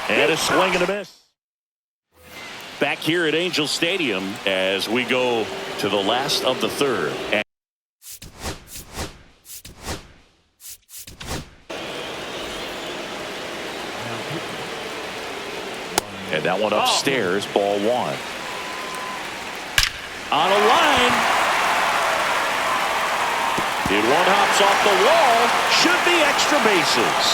And a swing and a miss. Back here at Angel Stadium as we go to the last of the third. And that one upstairs, ball 1. On a line. It one hops off the wall. Should be extra bases.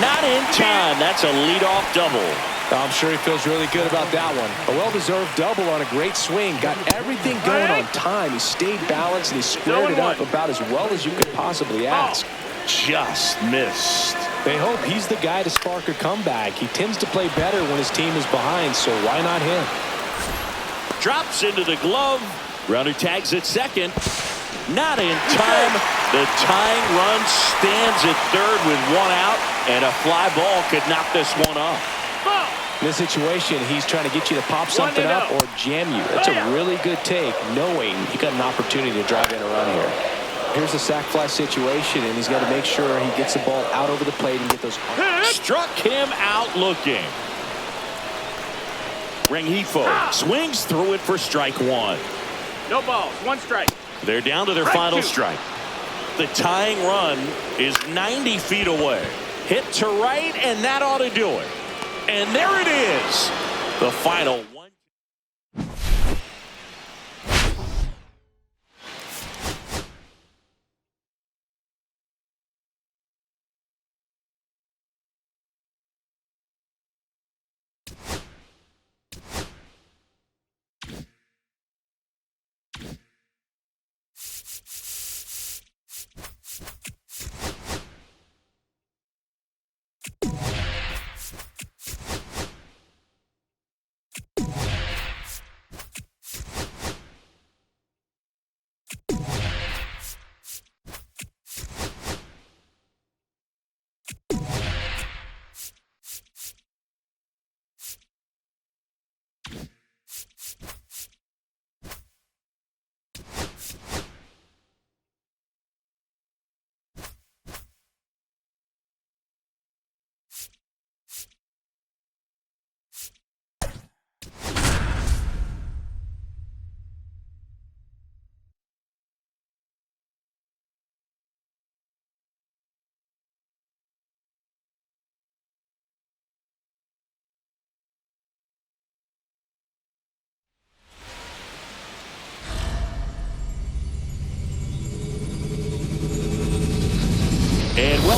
Not in time. That's a leadoff double. I'm sure he feels really good about that one. A well-deserved double on a great swing. Got everything going on time. He stayed balanced and he squared it up about as well as you could possibly ask. Just missed. They hope he's the guy to spark a comeback. He tends to play better when his team is behind, so why not him? Drops into the glove. Runner tags at second. Not in time. The tying run stands at third with 1 out, and a fly ball could knock this one off. In this situation, he's trying to get you to pop something up or jam you. That's a really good take, knowing he got an opportunity to drive in a run here. Here's a sac fly situation, and he's got to make sure he gets the ball out over the plate and get those. Struck him out looking. Rengifo swings through it for strike 1. No balls, 1 strike. They're down to their final strike. The tying run is 90 feet away. Hit to right, and that ought to do it. And there it is. The final one.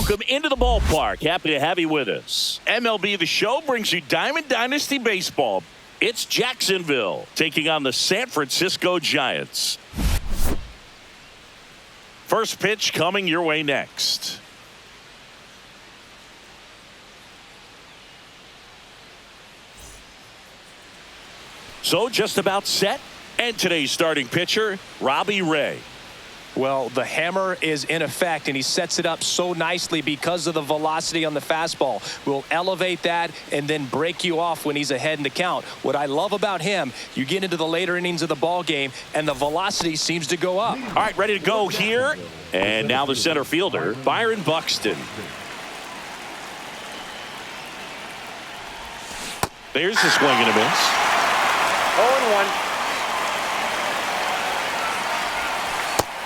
Welcome into the ballpark. Happy to have you with us. MLB The Show brings you Diamond Dynasty Baseball. It's Jacksonville taking on the San Francisco Giants. First pitch coming your way next. So just about set. And today's starting pitcher, Robbie Ray. Well, the hammer is in effect, and he sets it up so nicely because of the velocity on the fastball. Will elevate that and then break you off when he's ahead in the count. What I love about him, you get into the later innings of the ball game, and the velocity seems to go up. All right, ready to go here. And now the center fielder, Byron Buxton. There's the swing and a miss. 0-1.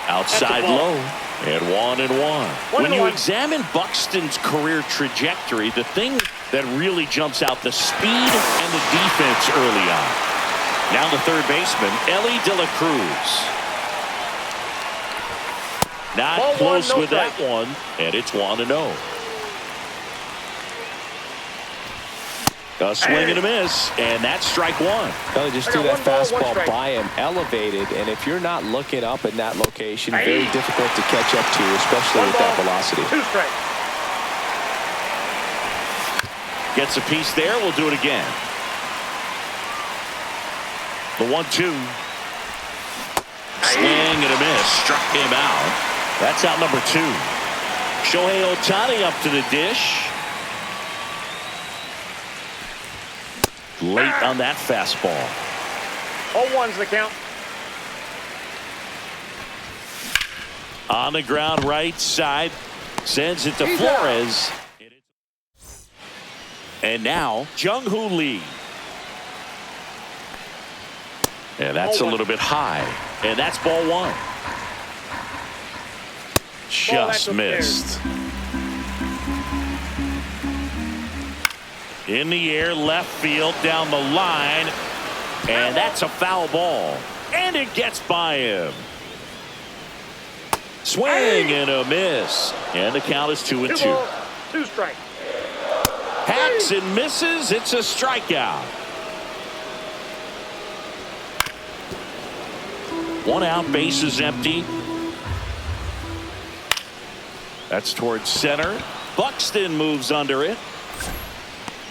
Outside low, and 1-1. When you examine Buxton's career trajectory, the thing that really jumps out, the speed and the defense early on. Now the third baseman, Ellie De La Cruz. Not Ball close one, no with strike. that one, and it's 1-0. A swing and a miss, and that's strike one. They just threw that fastball by him, elevated, and if you're not looking up in that location, very difficult to catch up to, especially with that velocity. 2 strikes. Gets a piece there. We'll do it again. The 1-2. Swing and a miss. Struck him out. That's out number 2. Shohei Ohtani up to the dish. Late on that fastball. 0-1's the count. On the ground right side. Sends it to Flores. And now Jung-Hoo Lee. And that's a little bit high. And that's ball 1. Just missed. In the air, left field, down the line. And that's a foul ball. And it gets by him. Swing and a miss. And the count is 2-2. 2 strikes. Hacks and misses. It's a strikeout. 1 out, base is empty. That's towards center. Buxton moves under it.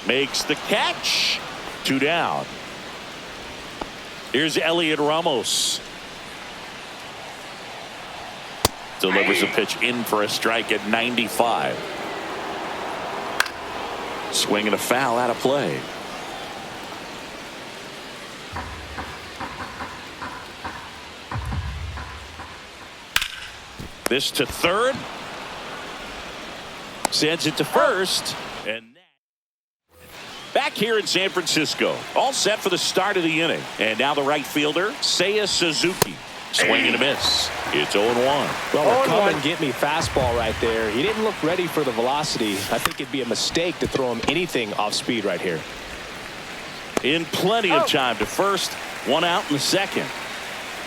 Makes the catch. 2 down. Here's Elliot Ramos. Delivers a pitch in for a strike at 95. Swing and a foul out of play. This to third. Sends it to first. And back here in San Francisco, all set for the start of the inning. And now the right fielder, Seiya Suzuki. Swing and a miss. It's 0-1. Well, come and get me fastball right there. He didn't look ready for the velocity. I think it'd be a mistake to throw him anything off speed right here. In plenty of time to first. 1 out in the second.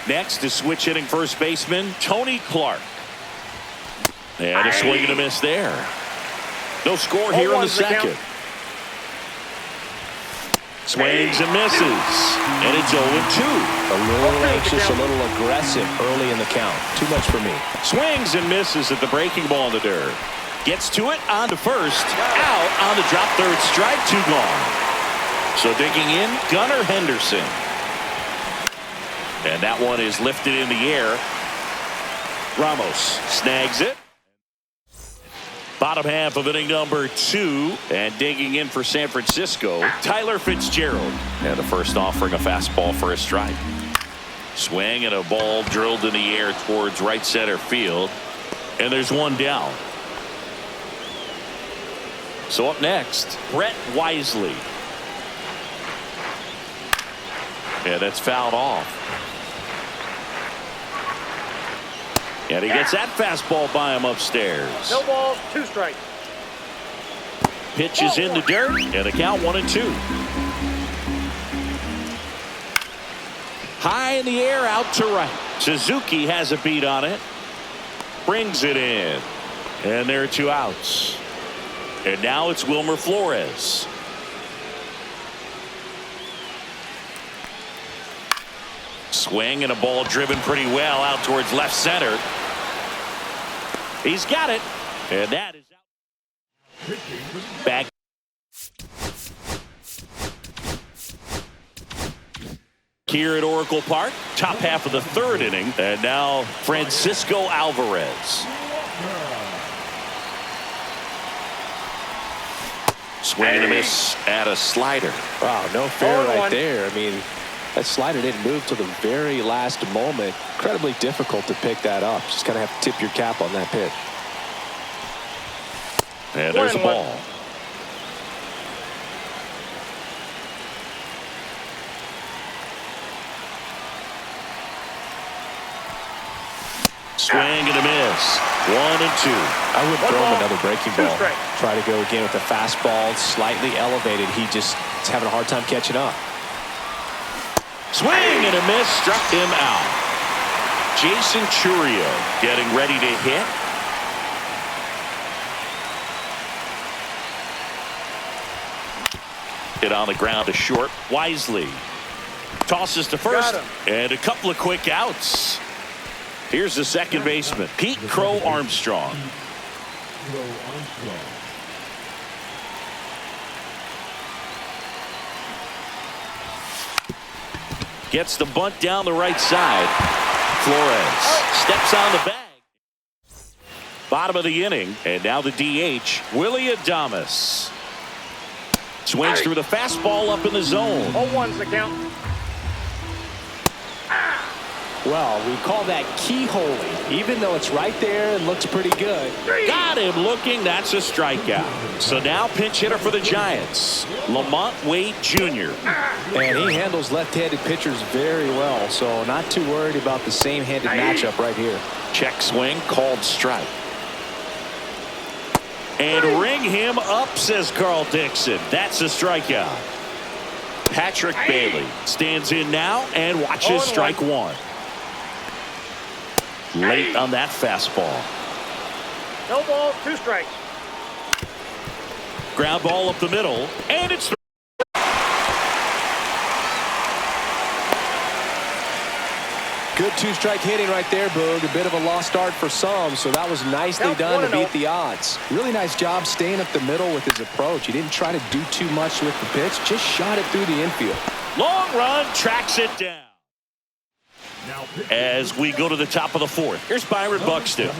Next is switch hitting first baseman Tony Clark. And a swing and a miss there. No score here in the second. Swings and misses. And it's 0-2. A little anxious, a little aggressive early in the count. Too much for me. Swings and misses at the breaking ball in the dirt. Gets to it, on to first. Out on the drop, third strike, 2 gone. So digging in, Gunnar Henderson. And that one is lifted in the air. Ramos snags it. Bottom half of inning number 2, and digging in for San Francisco, Tyler Fitzgerald. And the first offering a fastball for a strike. Swing and a ball drilled in the air towards right center field. And there's 1 down. So up next, Brett Wisely. And that's fouled off. And he gets that fastball by him upstairs. No balls, 2 strikes. Pitch is in the dirt, and the count 1-2. High in the air, out to right. Suzuki has a beat on it. Brings it in. And there are 2 outs. And now it's Wilmer Flores. Swing and a ball driven pretty well out towards left center. He's got it. And that is out. Back. Here at Oracle Park, top half of the 3rd inning. And now Francisco Alvarez. Swing and a miss at a slider. Wow, no fair right there. I mean, that slider didn't move till the very last moment. Incredibly difficult to pick that up. Just kind of have to tip your cap on that pitch. And there's the ball. Swing and a miss. 1 and 2. I would throw him another breaking ball. Try to go again with the fastball, slightly elevated. He just is having a hard time catching up. Swing and a miss, struck him out. Jason Churio getting ready to hit. Hit on the ground to short. Wisely tosses to first, and a couple of quick outs. Here's the second baseman, Pete Crow Armstrong. Gets the bunt down the right side. Flores steps on the bag. Bottom of the inning, and now the DH, Willie Adames. Swings through the fastball up in the zone. 0-1's the count. Well, we call that keyholing, even though it's right there and looks pretty good. Got him looking. That's a strikeout. So now pinch hitter for the Giants, Lamont Wade Jr. And he handles left-handed pitchers very well, so not too worried about the same-handed matchup right here. Check swing, called strike. And ring him up, says Carl Dixon. That's a strikeout. Patrick Bailey stands in now and watches strike 1. Late on that fastball. No balls, 2 strikes. Ground ball up the middle, and it's good 2-strike hitting right there, Boog. A bit of a lost start for some, so that was nicely done to beat the odds. Really nice job staying up the middle with his approach. He didn't try to do too much with the pitch, just shot it through the infield. long run, tracks it down. As we go to the top of the 4th, here's Byron Buxton.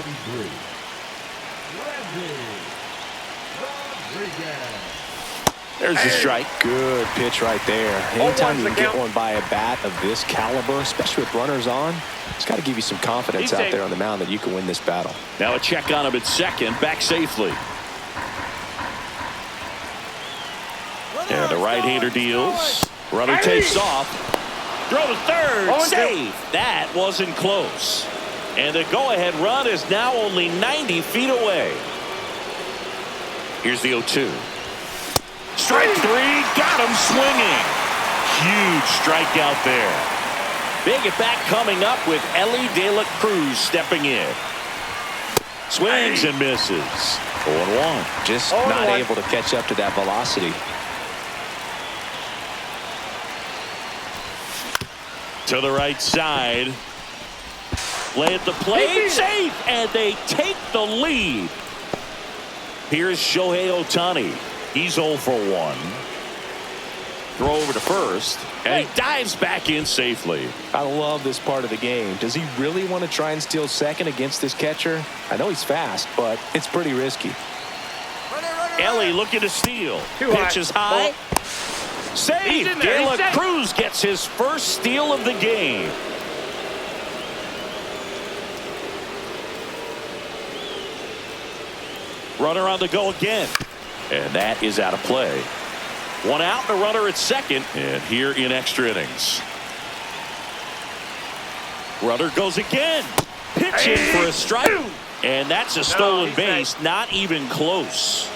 There's the strike. Good pitch right there. Anytime you can get one by a bat of this caliber, especially with runners on, it's got to give you some confidence out there on the mound that you can win this battle. Now a check on him at second, back safely. And the right-hander deals. Runner takes off. Throw to third. Save. That wasn't close. And the go-ahead run is now only 90 feet away. Here's the 0-2. Strike 3. Got him swinging. Huge strikeout there. Big at bat coming up with Ellie De La Cruz stepping in. Swings and misses. 0-1. Just not able to catch up to that velocity. To the right side. Play at the plate. Safe. And they take the lead. Here's Shohei Ohtani. He's 0 for 1. Throw over to first. And he dives back in safely. I love this part of the game. Does he really want to try and steal second against this catcher? I know he's fast, but it's pretty risky. Ellie looking to steal. Pitch is high. Save. De La Cruz gets his first steal of the game. Runner on the go again. And that is out of play. One out and a runner at second. And here in extra innings. Runner goes again. Pitching for a strike. And that's a stolen base. Not even close.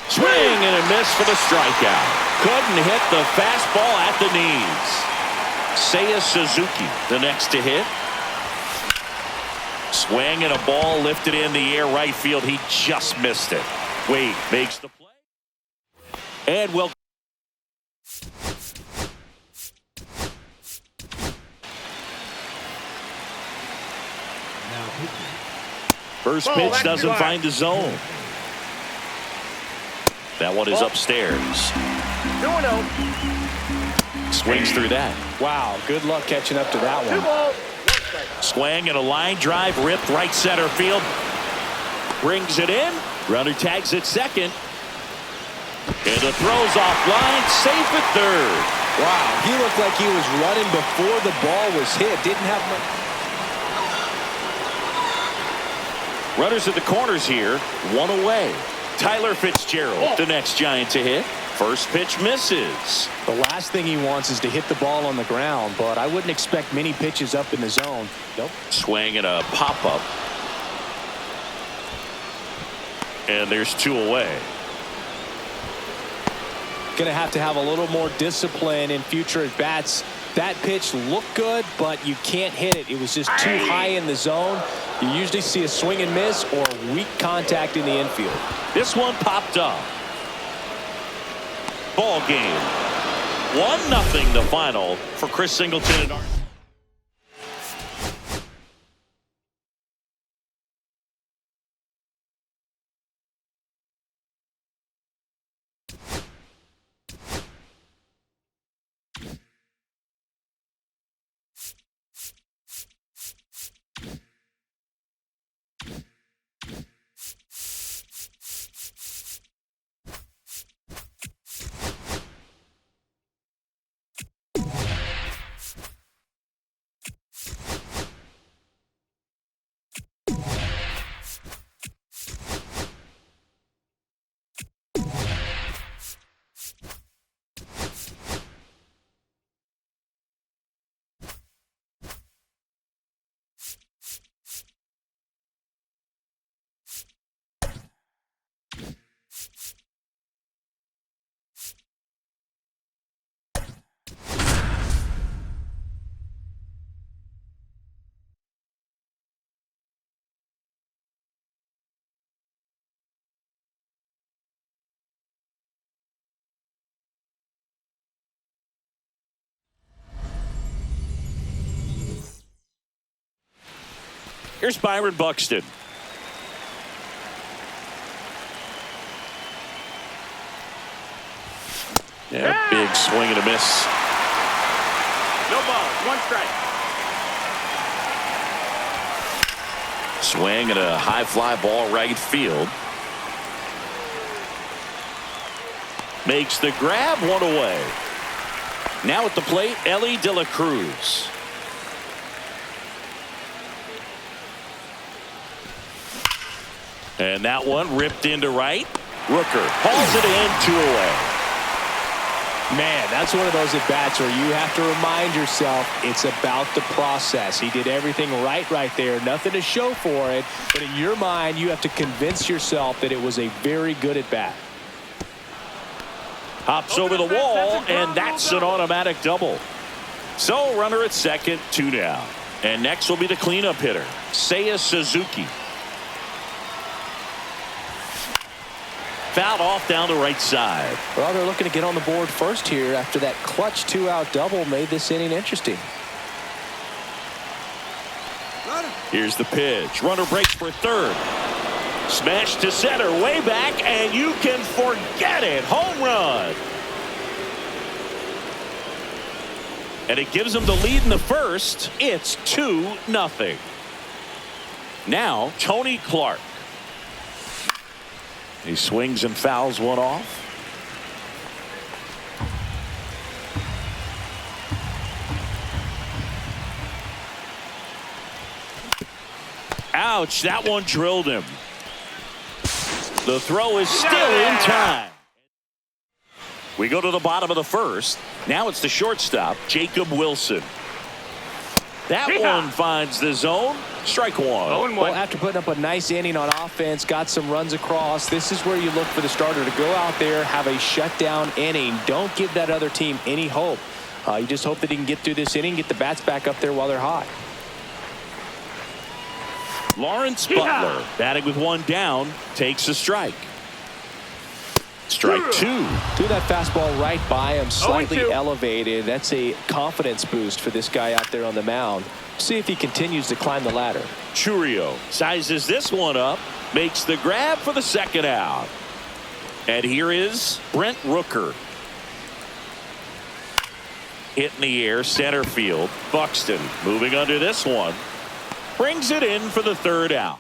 Swing and a miss for the strikeout. Couldn't hit the fastball at the knees. Seiya Suzuki, the next to hit. Swing and a ball lifted in the air right field. He just missed it. Wade makes the play. And will. First pitch doesn't find the zone. That one is upstairs. 2-0. Swings through that. Wow, good luck catching up to that 2 one. balls, 1 strike. Swing and a line drive ripped right center field. Brings it in. Runner tags at second. And the throw's offline. Safe at third. Wow, he looked like he was running before the ball was hit. Didn't have much. Runners at the corners here. 1 away. Tyler Fitzgerald, the next Giant to hit. First pitch misses. The last thing he wants is to hit the ball on the ground, but I wouldn't expect many pitches up in the zone. Nope. Swing and a pop-up. And there's 2 away. Going to have a little more discipline in future at bats. That pitch looked good, but you can't hit it. It was just too high in the zone. You usually see a swing and miss or weak contact in the infield. This one popped up. Ball game. 1-0 the final for Chris Singleton and here's Byron Buxton. Yeah, big swing and a miss. No balls, 1 strike. Swing and a high fly ball right field. Makes the grab, 1 away. Now at the plate, Ellie De La Cruz. And that one ripped into right. Rooker hauls it in, 2 away. Man, that's one of those at-bats where you have to remind yourself it's about the process. He did everything right there. Nothing to show for it. But in your mind, you have to convince yourself that it was a very good at-bat. Hops over the wall, and that's an automatic double. So runner at second, 2 down. And next will be the cleanup hitter, Seiya Suzuki. Fouled off down the right side. Well, they're looking to get on the board first here after that clutch 2-out double made this inning interesting. Here's the pitch. Runner breaks for third. Smash to center, way back, and you can forget it. Home run. And it gives them the lead in the first. It's 2-0. Now, Tony Clark. He swings and fouls one off. Ouch, that one drilled him. The throw is still in time. We go to the bottom of the first. Now it's the shortstop, Jacob Wilson. That one finds the zone. Strike 1. Well, after putting up a nice inning on offense, got some runs across, this is where you look for the starter to go out there, have a shutdown inning. Don't give that other team any hope. You just hope that he can get through this inning, get the bats back up there while they're hot. Lawrence Butler, batting with one down, takes a strike. Strike two. Threw that fastball right by him, slightly 0-2. elevated. That's a confidence boost for this guy out there on the mound. See if he continues to climb the ladder. Churio sizes this one up, makes the grab for the second out. And here is Brent Rooker. Hit in the air, center field. Buxton moving under this one. Brings it in for the third out.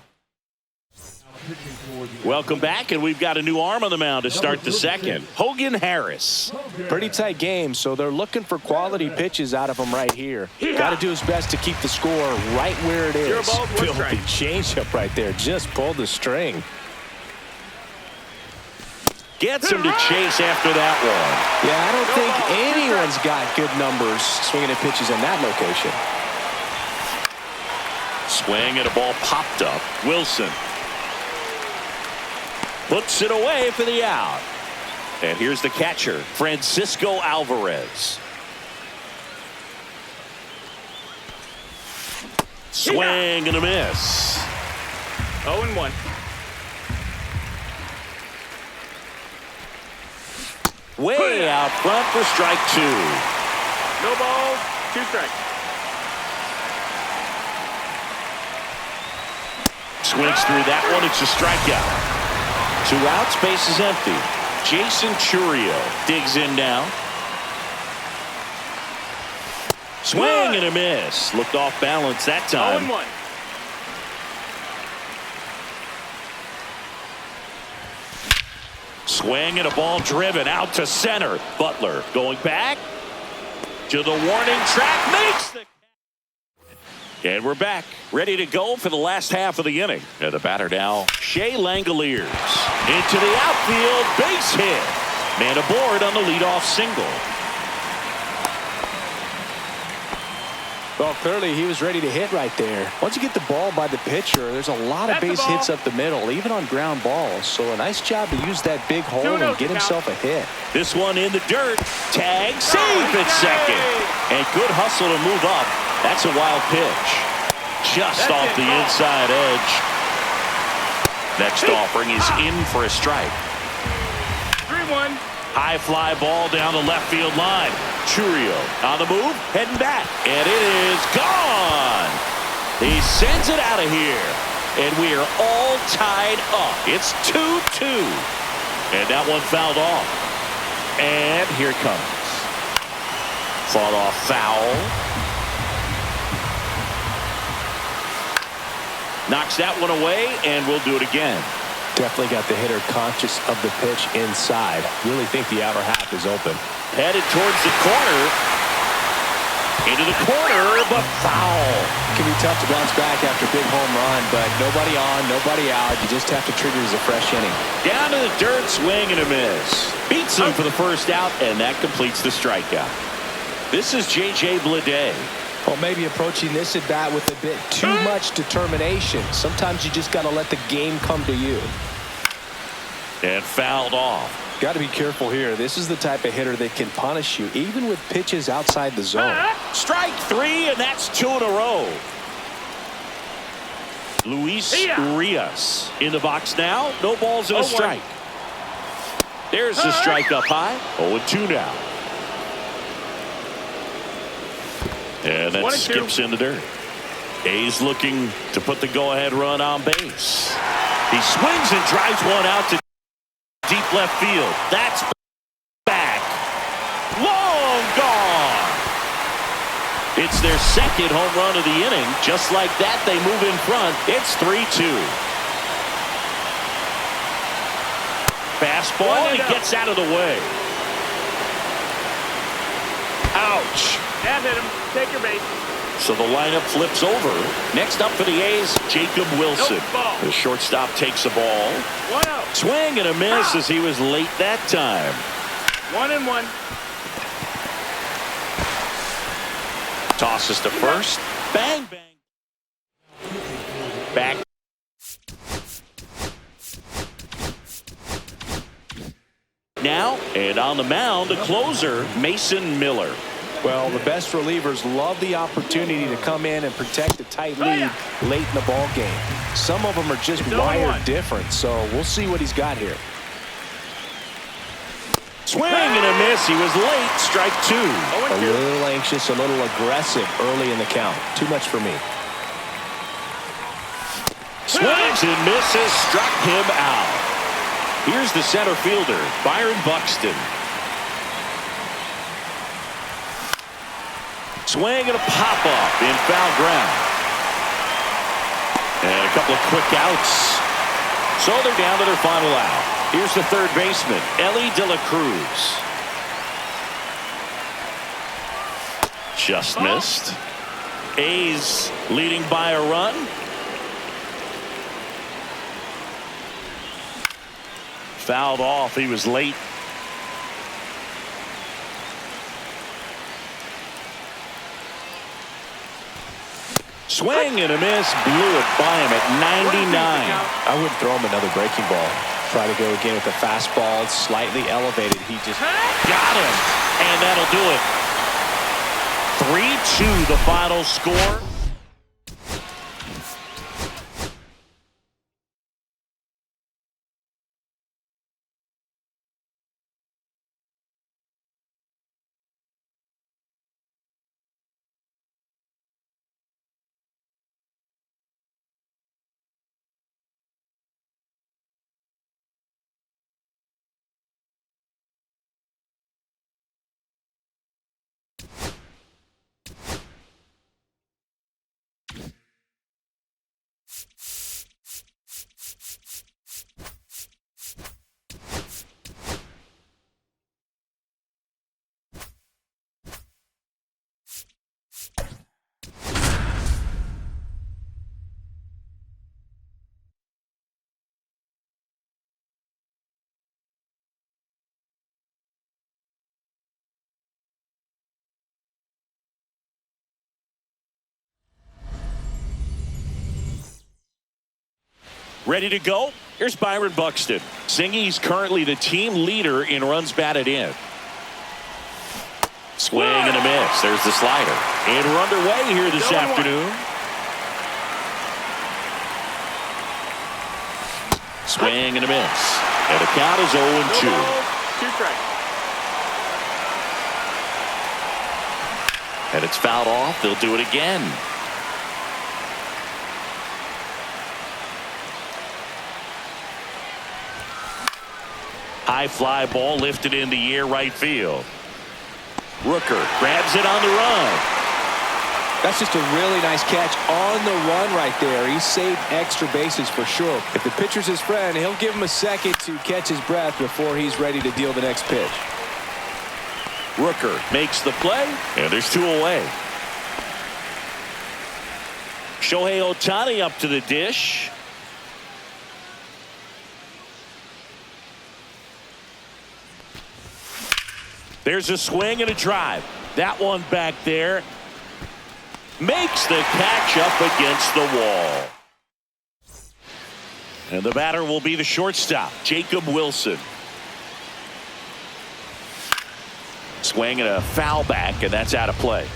Welcome back, and we've got a new arm on the mound to start the second. Hogan Harris. Pretty tight game, so they're looking for quality pitches out of him right here. Got to do his best to keep the score right where it is. Filthy changeup right there. Just pulled the string. Gets him to chase after that one. Yeah, I don't think anyone's got good numbers swinging at pitches in that location. Swing and a ball popped up. Wilson puts it away for the out. And here's the catcher, Francisco Alvarez. Swing and a miss. 0-1. Way out front for strike two. No balls, 2 strikes. Swings through that one. It's a strikeout. 2 outs, base is empty. Jason Churio digs in now. Swing and a miss. Looked off balance that time. 0-1. Swing and a ball driven out to center. Butler going back to the warning track. Makes the... And we're back, ready to go for the last half of the inning. And the batter now, Shea Langoliers. Into the outfield, base hit. Man aboard on the leadoff single. Well, clearly he was ready to hit right there. Once you get the ball by the pitcher, there's a lot of base hits up the middle, even on ground balls. So a nice job to use that big hole and get himself a hit. This one in the dirt. Tag, safe at second. And good hustle to move up. That's a wild pitch. Just off the inside edge. Next offering is in for a strike. 3-1. High fly ball down the left field line. Churio on the move, heading back. And it is gone. He sends it out of here. And we are all tied up. It's 2-2. And that one fouled off. And here it comes. Fought off foul. Knocks that one away, and we'll do it again. Definitely got the hitter conscious of the pitch inside. Really think the outer half is open. Headed towards the corner. Into the corner, but foul. Can be tough to bounce back after a big home run, but nobody on, nobody out. You just have to treat it as a fresh inning. Down to the dirt, swing and a miss. Beats him for the first out, and that completes the strikeout. This is J.J. Bleday. Well, maybe approaching this at bat with a bit too much determination. Sometimes you just got to let the game come to you. And fouled off. Got to be careful here. This is the type of hitter that can punish you, even with pitches outside the zone. Strike 3, and that's 2 in a row. Luis Urias in the box now. No balls and a strike. There's the strike up high. 0-2 now. And that skips in the dirt. A's looking to put the go-ahead run on base. He swings and drives one out to deep left field. That's back. Long gone. It's their second home run of the inning. Just like that, they move in front. It's 3-2. Fastball, and he gets out of the way. Ouch. That hit him. Take your base. So the lineup flips over. Next up for the A's, Jacob Wilson. The shortstop takes the ball. 1-0. Swing and a miss as he was late that time. 1-1. Tosses to first. Bang, bang. Back. Now, and on the mound, the closer, Mason Miller. Well, the best relievers love the opportunity to come in and protect a tight lead late in the ball game. Some of them are just wired different, so we'll see what he's got here. Swing and a miss. He was late. Strike two. A little anxious, a little aggressive early in the count. Too much for me. Swings and misses. Struck him out. Here's the center fielder, Byron Buxton. Swing and a pop-up in foul ground. And a couple of quick outs. So they're down to their final out. Here's the third baseman, Ellie De La Cruz. Just missed. A's leading by a run. Fouled off. He was late. Swing and a miss. Blew it by him at 99. I wouldn't throw him another breaking ball. Try to go again with the fastball. Slightly elevated. He just got him. And that'll do it. 3-2 the final score. Ready to go? Here's Byron Buxton. Singy's currently the team leader in runs batted in. Swing and a miss. There's the slider. And we're underway here this afternoon. Swing and a miss. And the count is 0-2. 2 strikes. And it's fouled off. They'll do it again. High fly ball lifted in the air right field. Rooker grabs it on the run. That's just a really nice catch on the run right there. He saved extra bases for sure. If the pitcher's his friend, he'll give him a second to catch his breath before he's ready to deal the next pitch. Rooker makes the play, and there's 2 away. Shohei Ohtani up to the dish. There's a swing and a drive. That one back there makes the catch up against the wall. And the batter will be the shortstop, Jacob Wilson. Swing and a foul back, and that's out of play.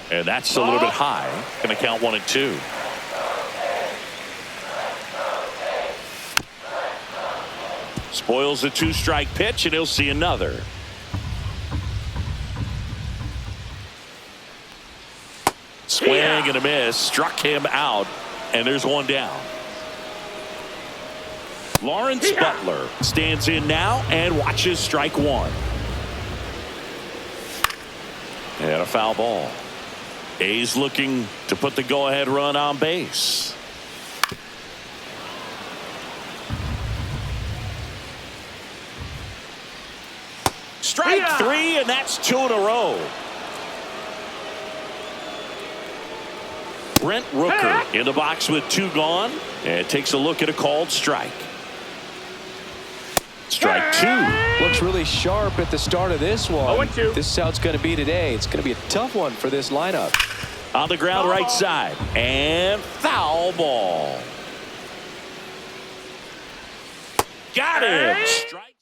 And that's a little bit high. Going to count 1 and 2. Spoils the 2-strike pitch, and he'll see another. Swing and a miss. Struck him out, and there's 1 down. Lawrence Butler stands in now and watches strike 1. And a foul ball. A's looking to put the go-ahead run on base. Strike 3, and that's 2 in a row. Brent Rooker in the box with 2 gone, and takes a look at a called strike. Strike 2. Looks really sharp at the start of this one. 0-2. This is how it's going to be today. It's going to be a tough one for this lineup. On the ground right side, and foul ball. got him. Strike.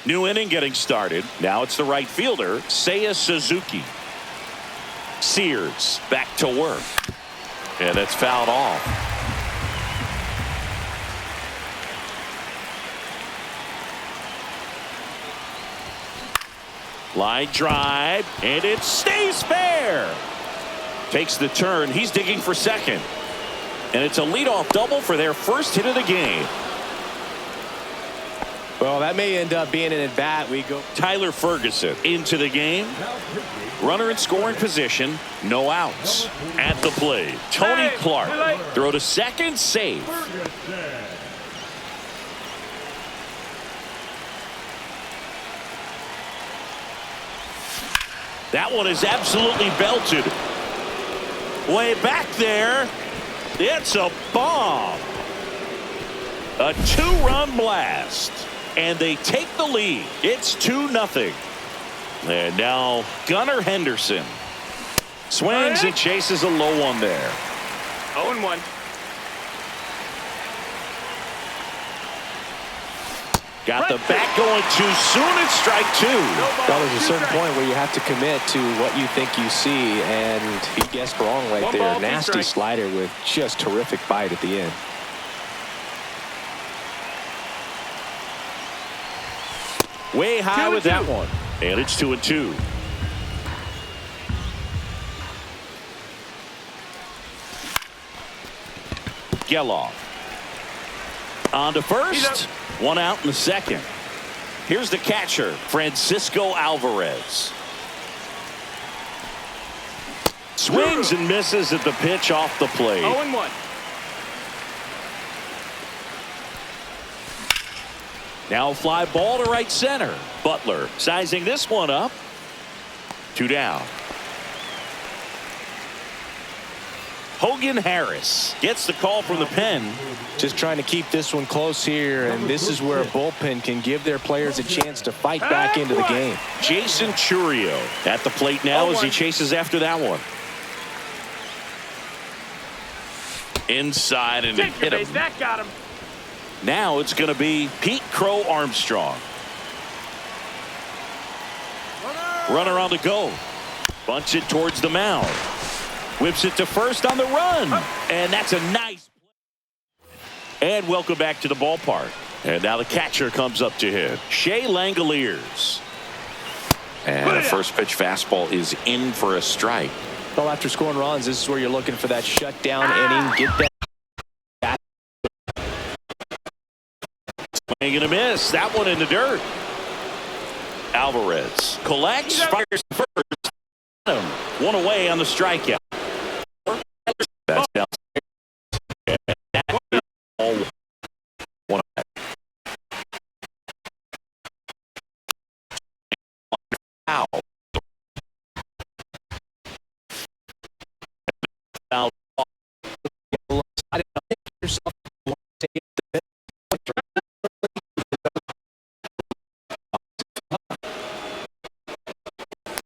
New inning getting started. Now it's the right fielder, Seiya Suzuki. Sears back to work. And it's fouled off. Line drive, and it stays fair. Takes the turn. He's digging for second. And it's a leadoff double for their first hit of the game. Well, that may end up being an at-bat. We go. Tyler Ferguson into the game. Runner in scoring position. No outs. At the plate, Tony Clark. Throw to second, safe. That one is absolutely belted. Way back there. It's a bomb. A two-run blast. And they take the lead. It's 2-0. And now Gunnar Henderson swings and chases a low one there. 0-1. Got the bat going too soon. It's strike two. Well, there's a certain point where you have to commit to what you think you see, and he guessed wrong right there. Nasty slider with just terrific bite at the end. Way high with that one. And it's 2-2. Geloff. On to first. One out in the second. Here's the catcher, Francisco Alvarez. Swings and misses at the pitch off the plate. 0-1. Now fly ball to right center. Butler sizing this one up. 2 down. Hogan Harris gets the call from the pen. Just trying to keep this one close here, and this is where a bullpen can give their players a chance to fight back into the game. Jason Churio at the plate now as he chases after that one. Inside, and it hit him. That got him. Now it's going to be Pete Crow Armstrong. Runner on the go. Bunts it towards the mound. Whips it to first on the run. And that's a nice play. And welcome back to the ballpark. And now the catcher comes up to him, Shea Langoliers. And a first pitch fastball is in for a strike. Well, after scoring runs, this is where you're looking for that shutdown inning. Get that. Swing and a miss. That one in the dirt. Alvarez collects, fires first. One away on the strikeout. That's down. One away. Foul. Foul.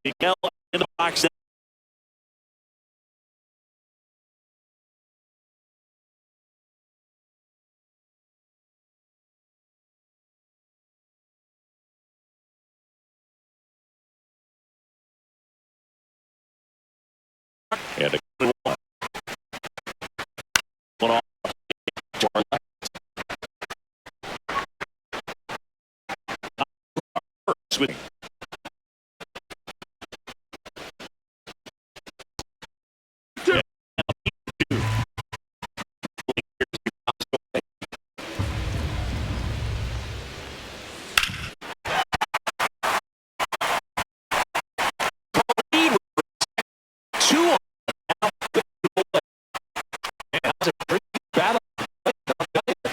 Miguel in the box. And a good one. One off to our left. With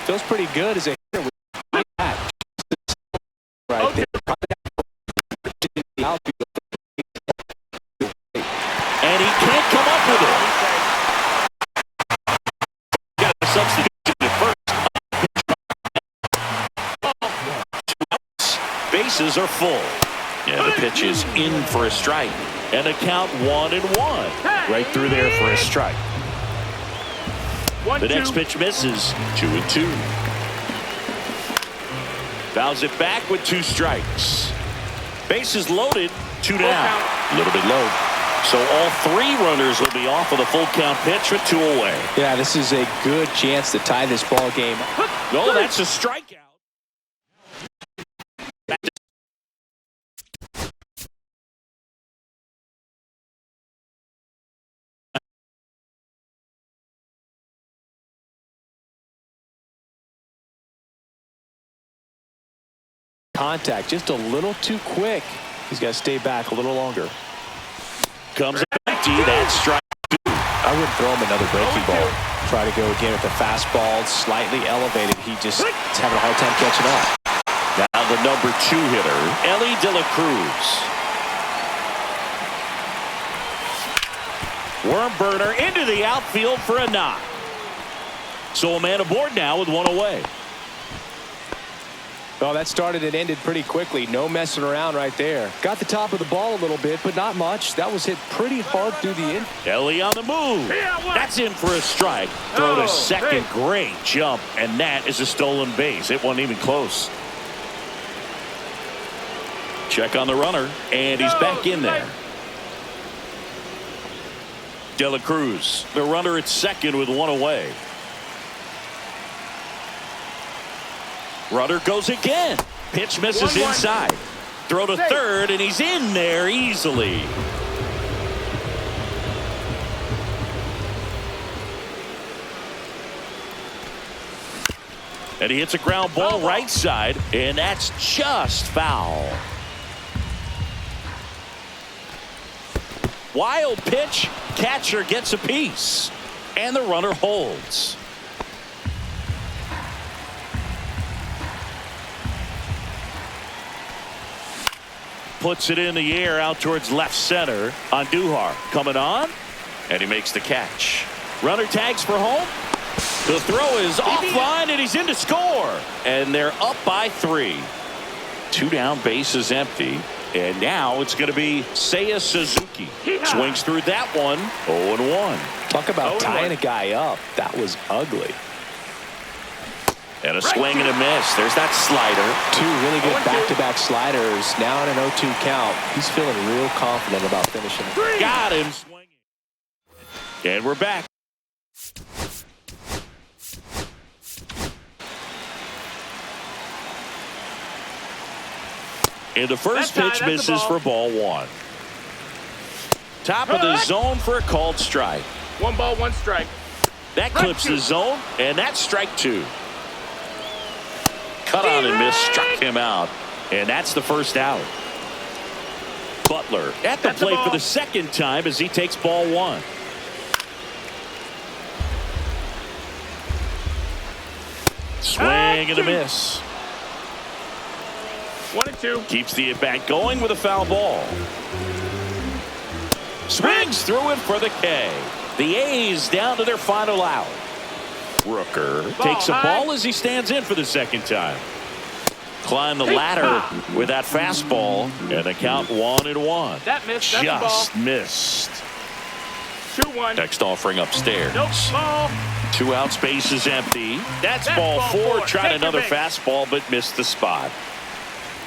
Feels pretty good as a hitter with that right there. And he can't come up with it. Got a substitution at first. Bases are full. And the pitch is in for a strike. And a count 1-1. Right through there for a strike. The next pitch misses. 2-2. Fouls it back with 2 strikes. Bases loaded, 2 down. A little bit low. So all 3 runners will be off with a full count pitch with 2 away. Yeah, this is a good chance to tie this ball game. No, that's a strikeout. Contact just a little too quick. He's got to stay back a little longer. Comes empty. That's strike 2. I wouldn't throw him another breaking ball. Try to go again with the fastball, slightly elevated. He just is having a hard time catching up. Now the number 2 hitter, Ellie De La Cruz. Worm burner into the outfield for a knock. So a man aboard now with 1 away. Well, that started and ended pretty quickly. No messing around right there. Got the top of the ball a little bit, but not much. That was hit pretty hard through the in. Ellie on the move. That's in for a strike. Throw to second. Great jump. And that is a stolen base. It wasn't even close. Check on the runner. And he's back in there. De La Cruz, the runner at second with 1 away. Runner goes again. Pitch misses inside. Throw to third, and he's in there easily. And he hits a ground ball right side, and that's just foul. Wild pitch. Catcher gets a piece, and the runner holds. Puts it in the air out towards left center. Andujar coming on, and he makes the catch. Runner tags for home. The throw is offline, and he's in to score. And they're up by 3. 2 down, bases empty. And now it's going to be Seiya Suzuki. Swings through that one. 0-1. Talk about tying a guy up. That was ugly. And a swing and a miss. There's that slider. 2 really good back-to-back sliders. Now in an 0-2 count. He's feeling real confident about finishing. Got him swinging. And we're back. And the first pitch misses for ball 1. Top of the zone for a called strike. 1 ball, 1 strike. That clips the zone, and that's strike 2. Cut on and miss, struck him out, and that's the first out. Butler at the plate for the second time as he takes ball 1. Swing and a miss. 1-2. Keeps the at-bat going with a foul ball. Swings through it for the K. The A's down to their final out. Rooker takes a ball as he stands in for the second time. Climb the ladder with that fastball, and the count 1-1. That missed. That's just missed. 2-1. Next offering upstairs. Nope. Ball. 2 outs, base is empty. That's ball 4. Tried another fastball, but missed the spot.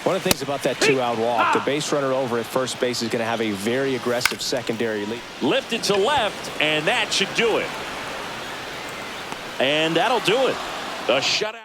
One of the things about that 2-out walk, the base runner over at first base is going to have a very aggressive secondary lead. Lifted to left, and that should do it. And that'll do it. A shutout.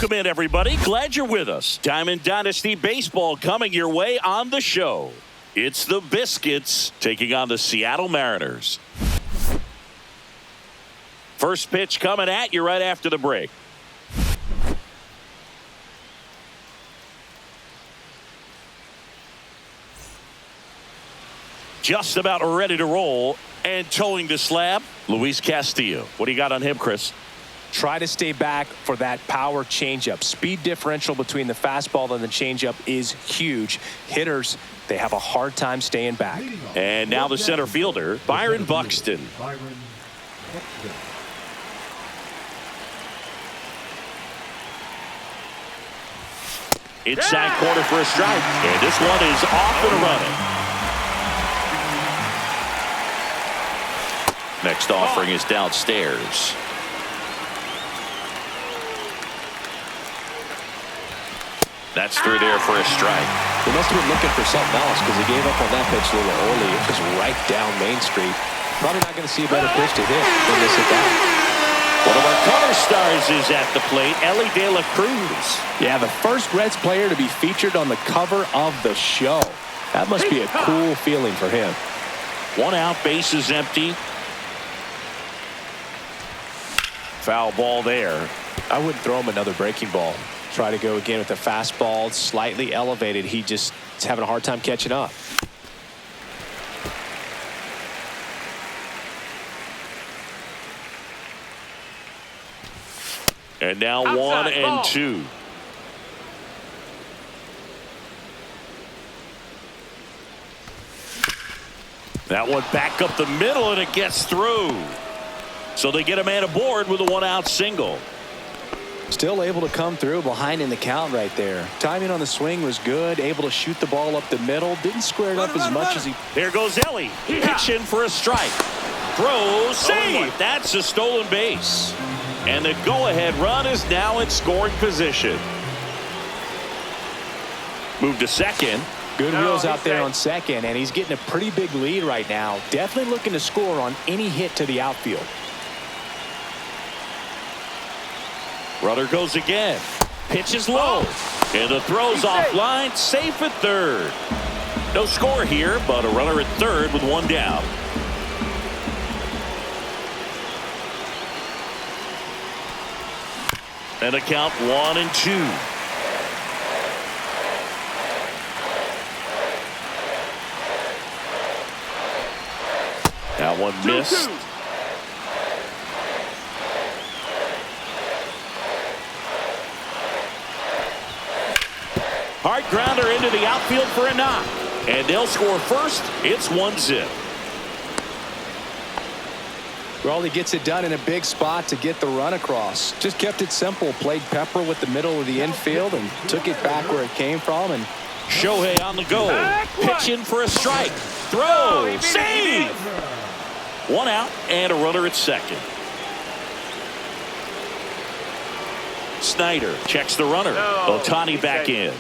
Welcome in, everybody. Glad you're with us. Diamond Dynasty Baseball coming your way on the show. It's the Biscuits taking on the Seattle Mariners. First pitch coming at you right after the break. Just about ready to roll and towing the slab, Luis Castillo. What do you got on him, Chris? Try to stay back for that power changeup. Speed differential between the fastball and the changeup is huge. Hitters, they have a hard time staying back. And now the center fielder, Byron Buxton. Inside corner for a strike. And this one is off and running. Next offering is downstairs. That's through there for a strike. He must have been looking for something else because he gave up on that pitch a little early. It was right down Main Street. Probably not going to see a better pitch to hit than this at that. One of our cover stars is at the plate, Ellie De La Cruz. Yeah, the first Reds player to be featured on the cover of the show. That must be a cool feeling for him. One out, base is empty. Foul ball there. I wouldn't throw him another breaking ball. Try to go again with the fastball, slightly elevated. He just is having a hard time catching up. And now Outside 1 ball. and 2. That one back up the middle, and it gets through. So they get a man aboard with a 1-out single. Still able to come through behind in the count right there. Timing on the swing was good. Able to shoot the ball up the middle. Didn't square it up as much as he... There goes Ellie. Pitching for a strike. Throw, save. That's a stolen base. And the go-ahead run is now in scoring position. Move to second. Good wheels out there dead. on second, and he's getting a pretty big lead right now. Definitely looking to score on any hit to the outfield. Runner goes again. Pitch is low. And the throw's offline. Safe at third. No score here, but a runner at third with one down. And a count 1 and 2. That one missed. Hard grounder into the outfield for a knock. And they'll score first. It's 1-0. Well, he gets it done in a big spot to get the run across. Just kept it simple. Played pepper with the middle of the infield and took it back where it came from. And Shohei on the go. Pitching for a strike. Throw. Save. 1 out and a runner at second. Snyder checks the runner. Ohtani back in.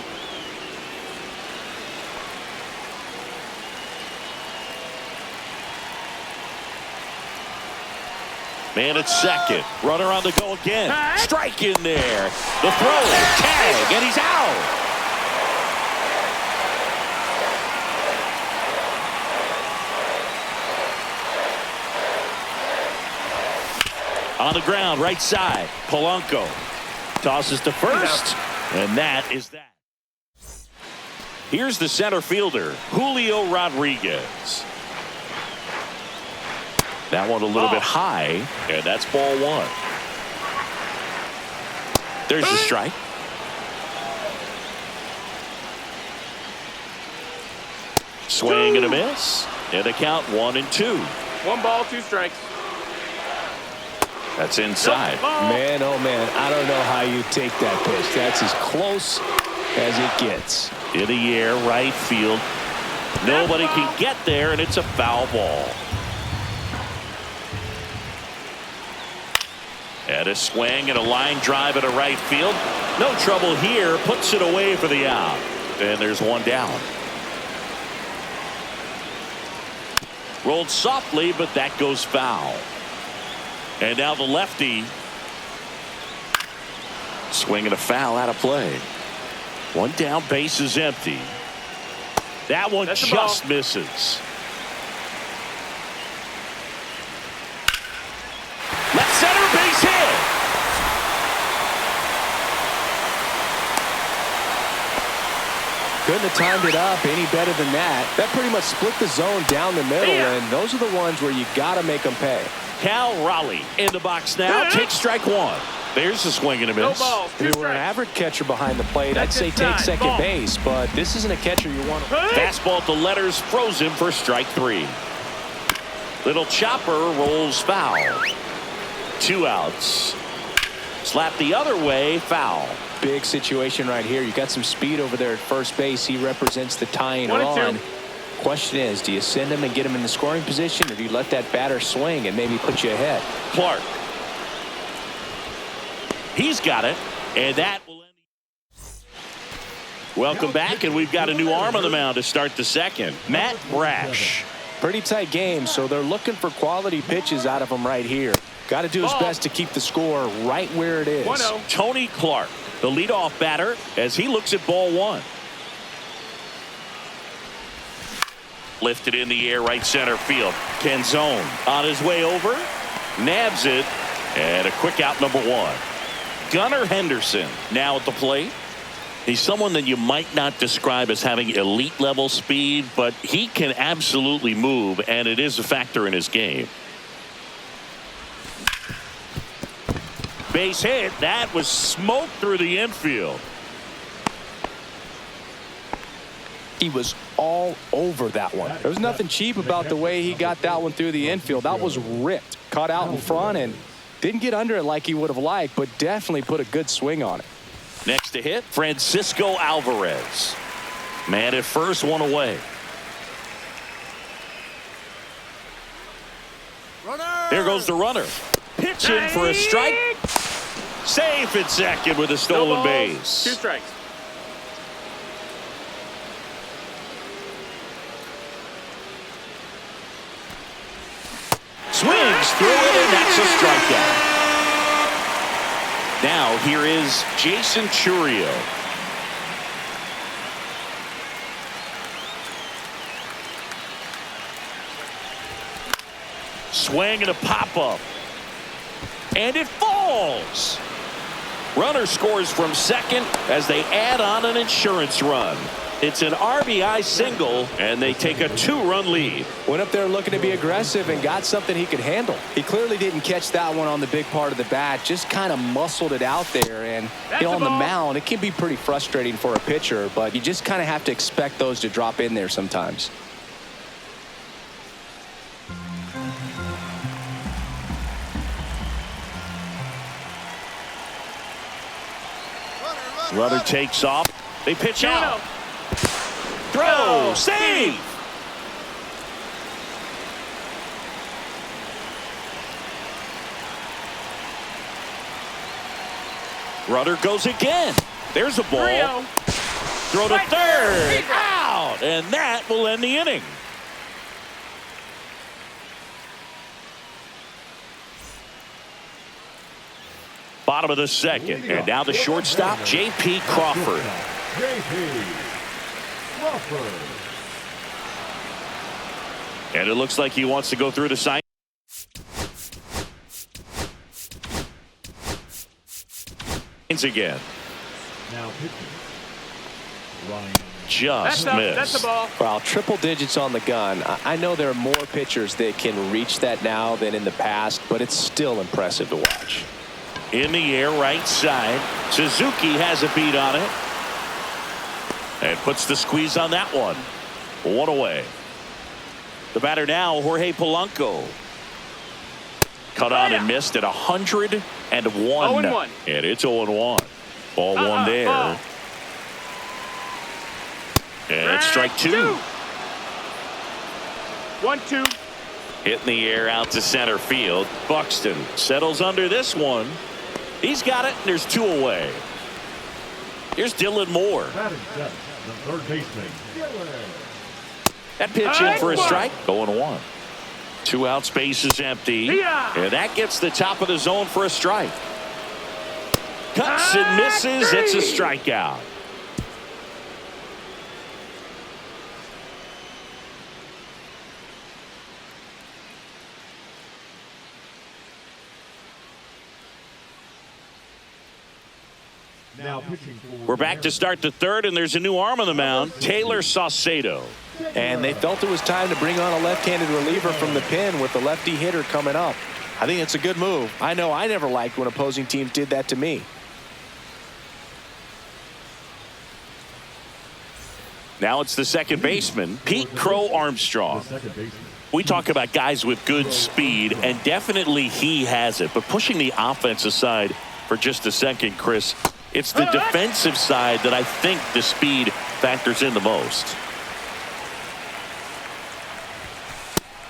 Man at second. Runner on the go again. Strike in there. The throw. Tag. And he's out. On the ground, right side. Polanco tosses to first. And that is that. Here's the center fielder, Julio Rodriguez. That one a little bit high, and that's ball 1. There's the strike. Swing and a miss. And a count 1 and 2. 1 ball, 2 strikes. That's inside. man, oh man, I don't know how you take that pitch. That's as close as it gets. In the air, right field. Nobody can get there, and it's a foul ball. And a swing and a line drive into right field. No trouble here. Puts it away for the out. And there's one down. Rolled softly, but that goes foul. And now the lefty Swing and a foul out of play. One down, base is empty. That one That's just misses. Left center, base hit. Couldn't have timed it up any better than that. That pretty much split the zone down the middle, and those are the ones where you got to make them pay. Cal Raleigh in the box now. Takes strike one. There's a swing and a miss. No balls. If you were an average catcher behind the plate, I'd say take second base, but this isn't a catcher you want to. Fastball to letters, froze him for strike three. Little chopper rolls foul. 2 outs. Slap the other way, foul. Big situation right here. You got some speed over there at first base. He represents the tying run. Question is, do you send him and get him in the scoring position, or do you let that batter swing and maybe put you ahead? Clark. He's got it, and that will end. Welcome back, and we've got a new arm on the mound to start the second. Matt Brash. Pretty tight game, so they're looking for quality pitches out of him right here. Got to do his best to keep the score right where it is. 1-0. Tony Clark, the leadoff batter, as he looks at ball one. Lifted in the air, right center field. Canzone on his way over, nabs it, and a quick out, number one. Gunnar Henderson now at the plate. He's someone that you might not describe as having elite level speed, but he can absolutely move, and it is a factor in his game. Base hit. That was smoked through the infield. He was all over that one. There was nothing cheap about the way he got that one through the infield. That was ripped. Caught out in front and didn't get under it like he would have liked, but definitely put a good swing on it. Next to hit, Francisco Alvarez. Man at first, one away. There goes the runner. Pitch in for a strike. Safe at second with a stolen base. 2 strikes. Swings through it, and that's a strikeout. Now here is Jason Churio. Swing and a pop-up. And it falls. Runner scores from second as they add on an insurance run. It's an RBI single, and they take a 2-run lead. Went up there looking to be aggressive and got something he could handle. He clearly didn't catch that one on the big part of the bat, just kind of muscled it out there. And on the mound, it can be pretty frustrating for a pitcher, but you just kind of have to expect those to drop in there sometimes. Runner takes off. They pitch out. Throw, save. Runner goes again. There's a ball. Throw to third. Out. And that will end the inning. Bottom of the second. And now the shortstop, J.P. Crawford. And it looks like he wants to go through the sign. Again. Now pitching. Just missed. That's the ball. Well, triple digits on the gun. I know there are more pitchers that can reach that now than in the past, but it's still impressive to watch. In the air, right side. Suzuki has a beat on it. And puts the squeeze on that one. 1 away. The batter now, Jorge Polanco. Cut on and missed at 101. 0-1. And it's 0-1. Ball one there. And it's strike 2. 1-2. Hit in the air out to center field. Buxton settles under this one. He's got it, and there's 2 away. Here's Dylan Moore. Batting set, the third baseman, Dylan. That pitch in for a strike. 0-1. 2 out, space is empty. And that gets the top of the zone for a strike. Cuts and misses. It's a strikeout. Now pitching for We're back to start the third, and there's a new arm on the mound, Taylor Saucedo. And they felt it was time to bring on a left-handed reliever from the pen with the lefty hitter coming up. I think it's a good move. I know I never liked when opposing teams did that to me. Now it's the second baseman, Pete Crow Armstrong. second baseman. We talk about guys with good speed, and definitely he has it. But pushing the offense aside for just a second, Chris, it's the defensive side that I think the speed factors in the most.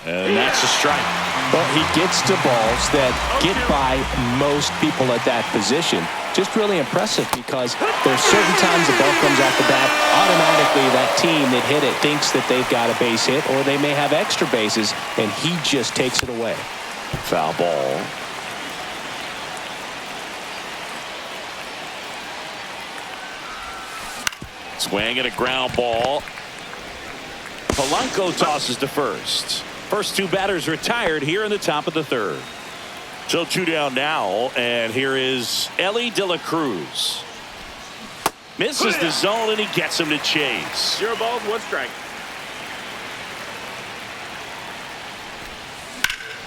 And that's a strike. Well, he gets to balls that get by most people at that position. Just really impressive because there's certain times the ball comes off the bat, automatically that team that hit it thinks that they've got a base hit, or they may have extra bases, and he just takes it away. Foul ball. Swing and a ground ball. Polanco tosses to first. First two batters retired here in the top of the third. So two down now, and here is Ellie De La Cruz. Misses the zone, and he gets him to chase. 0 balls, 1 strike.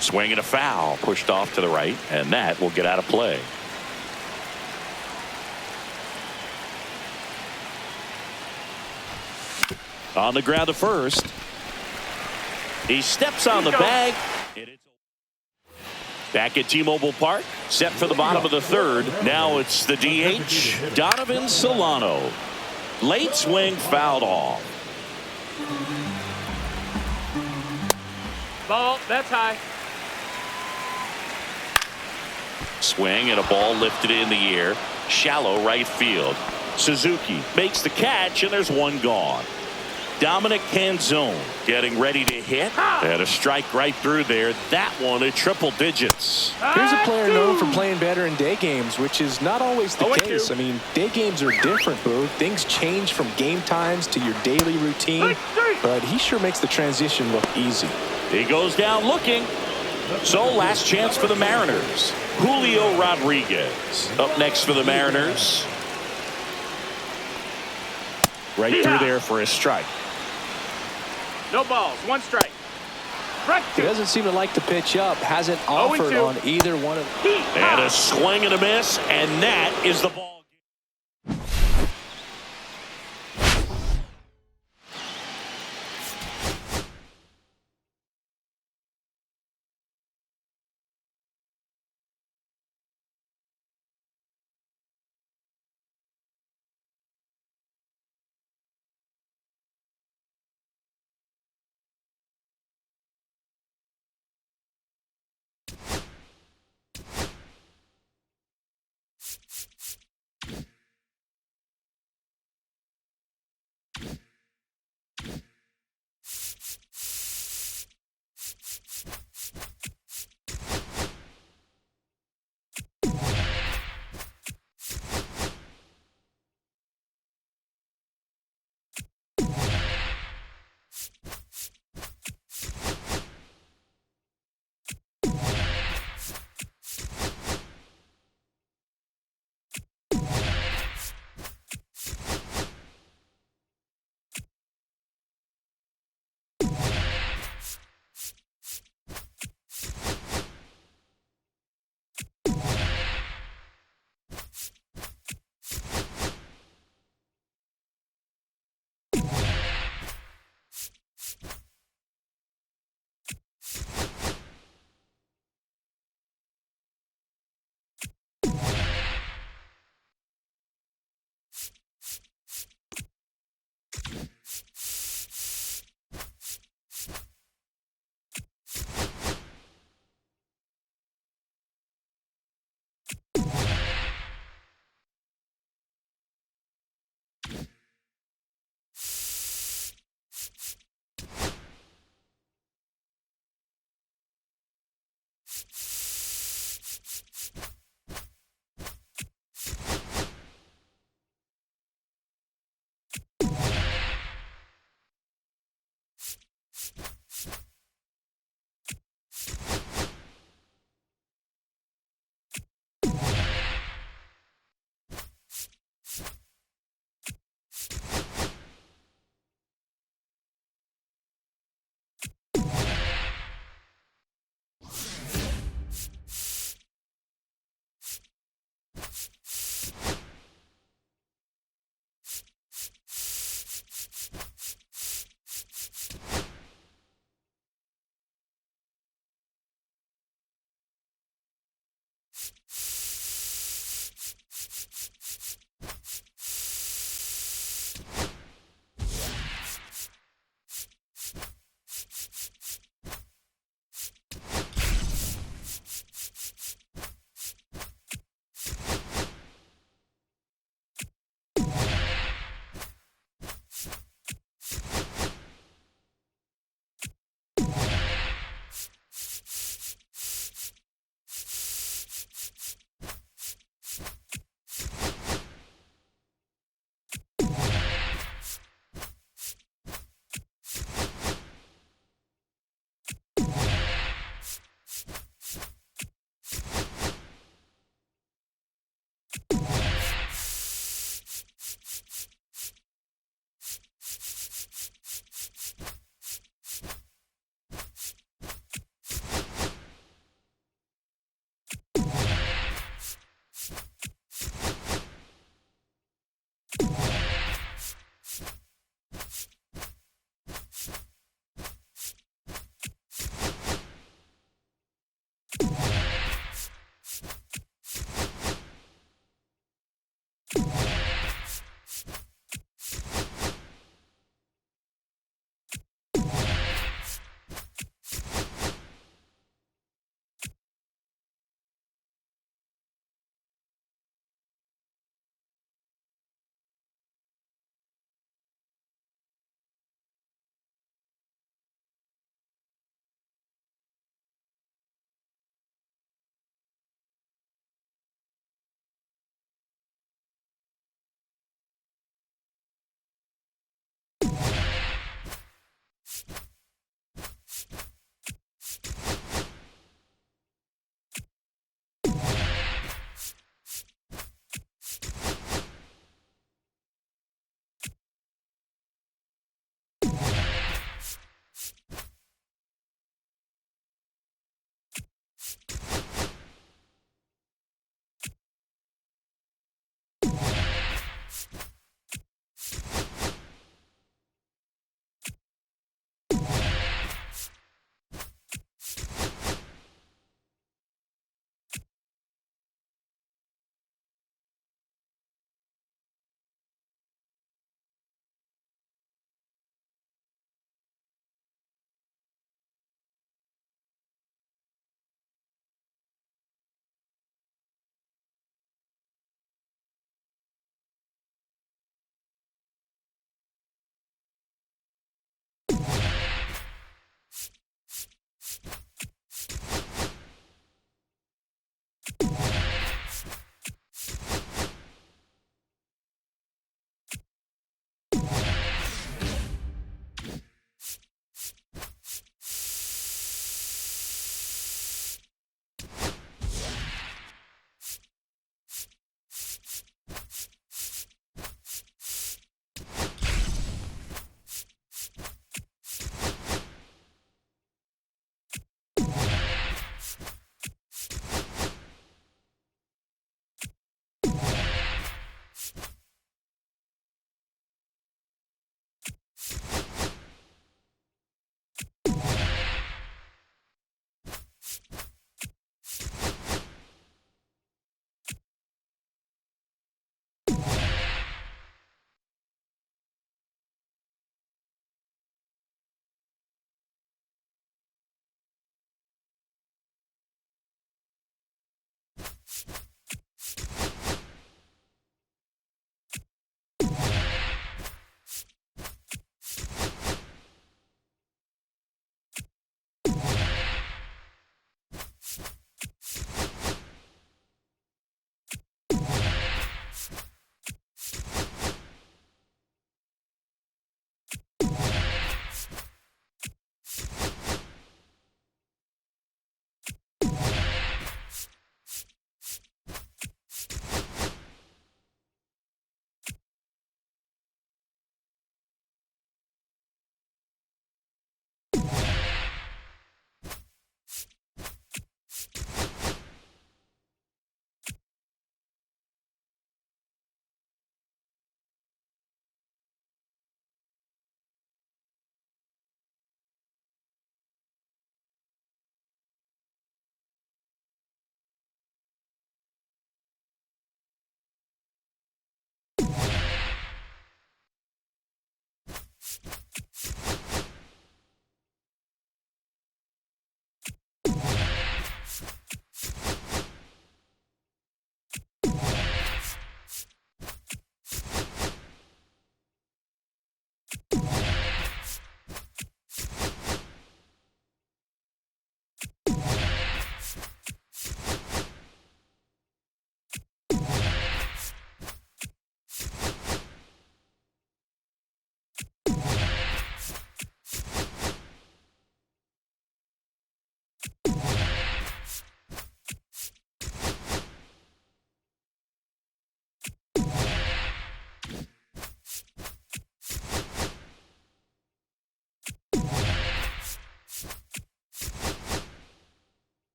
Swing and a foul, pushed off to the right, and that will get out of play. On the ground to first. He steps on the bag. Back at T-Mobile Park, set for the bottom of the third. Now it's the DH, Donovan Solano. Late swing fouled off. Ball, that's high. Swing and a ball lifted in the air. Shallow right field. Suzuki makes the catch, and there's one gone. Dominic Canzone getting ready to hit, and a strike right through there. That one at triple digits. Here's a player known for playing better in day games, which is not always the case. I mean, day games are different, Boo. Things change from game times to your daily routine, but he sure makes the transition look easy. He goes down looking. So last chance for the Mariners. Julio Rodriguez up next for the Mariners. Right through there for a strike. No balls, 1 strike. Strike He 2. doesn't seem to like to pitch up. Hasn't offered 0-2. on either one of them. And a swing and a miss, and that is the ball. Dylan.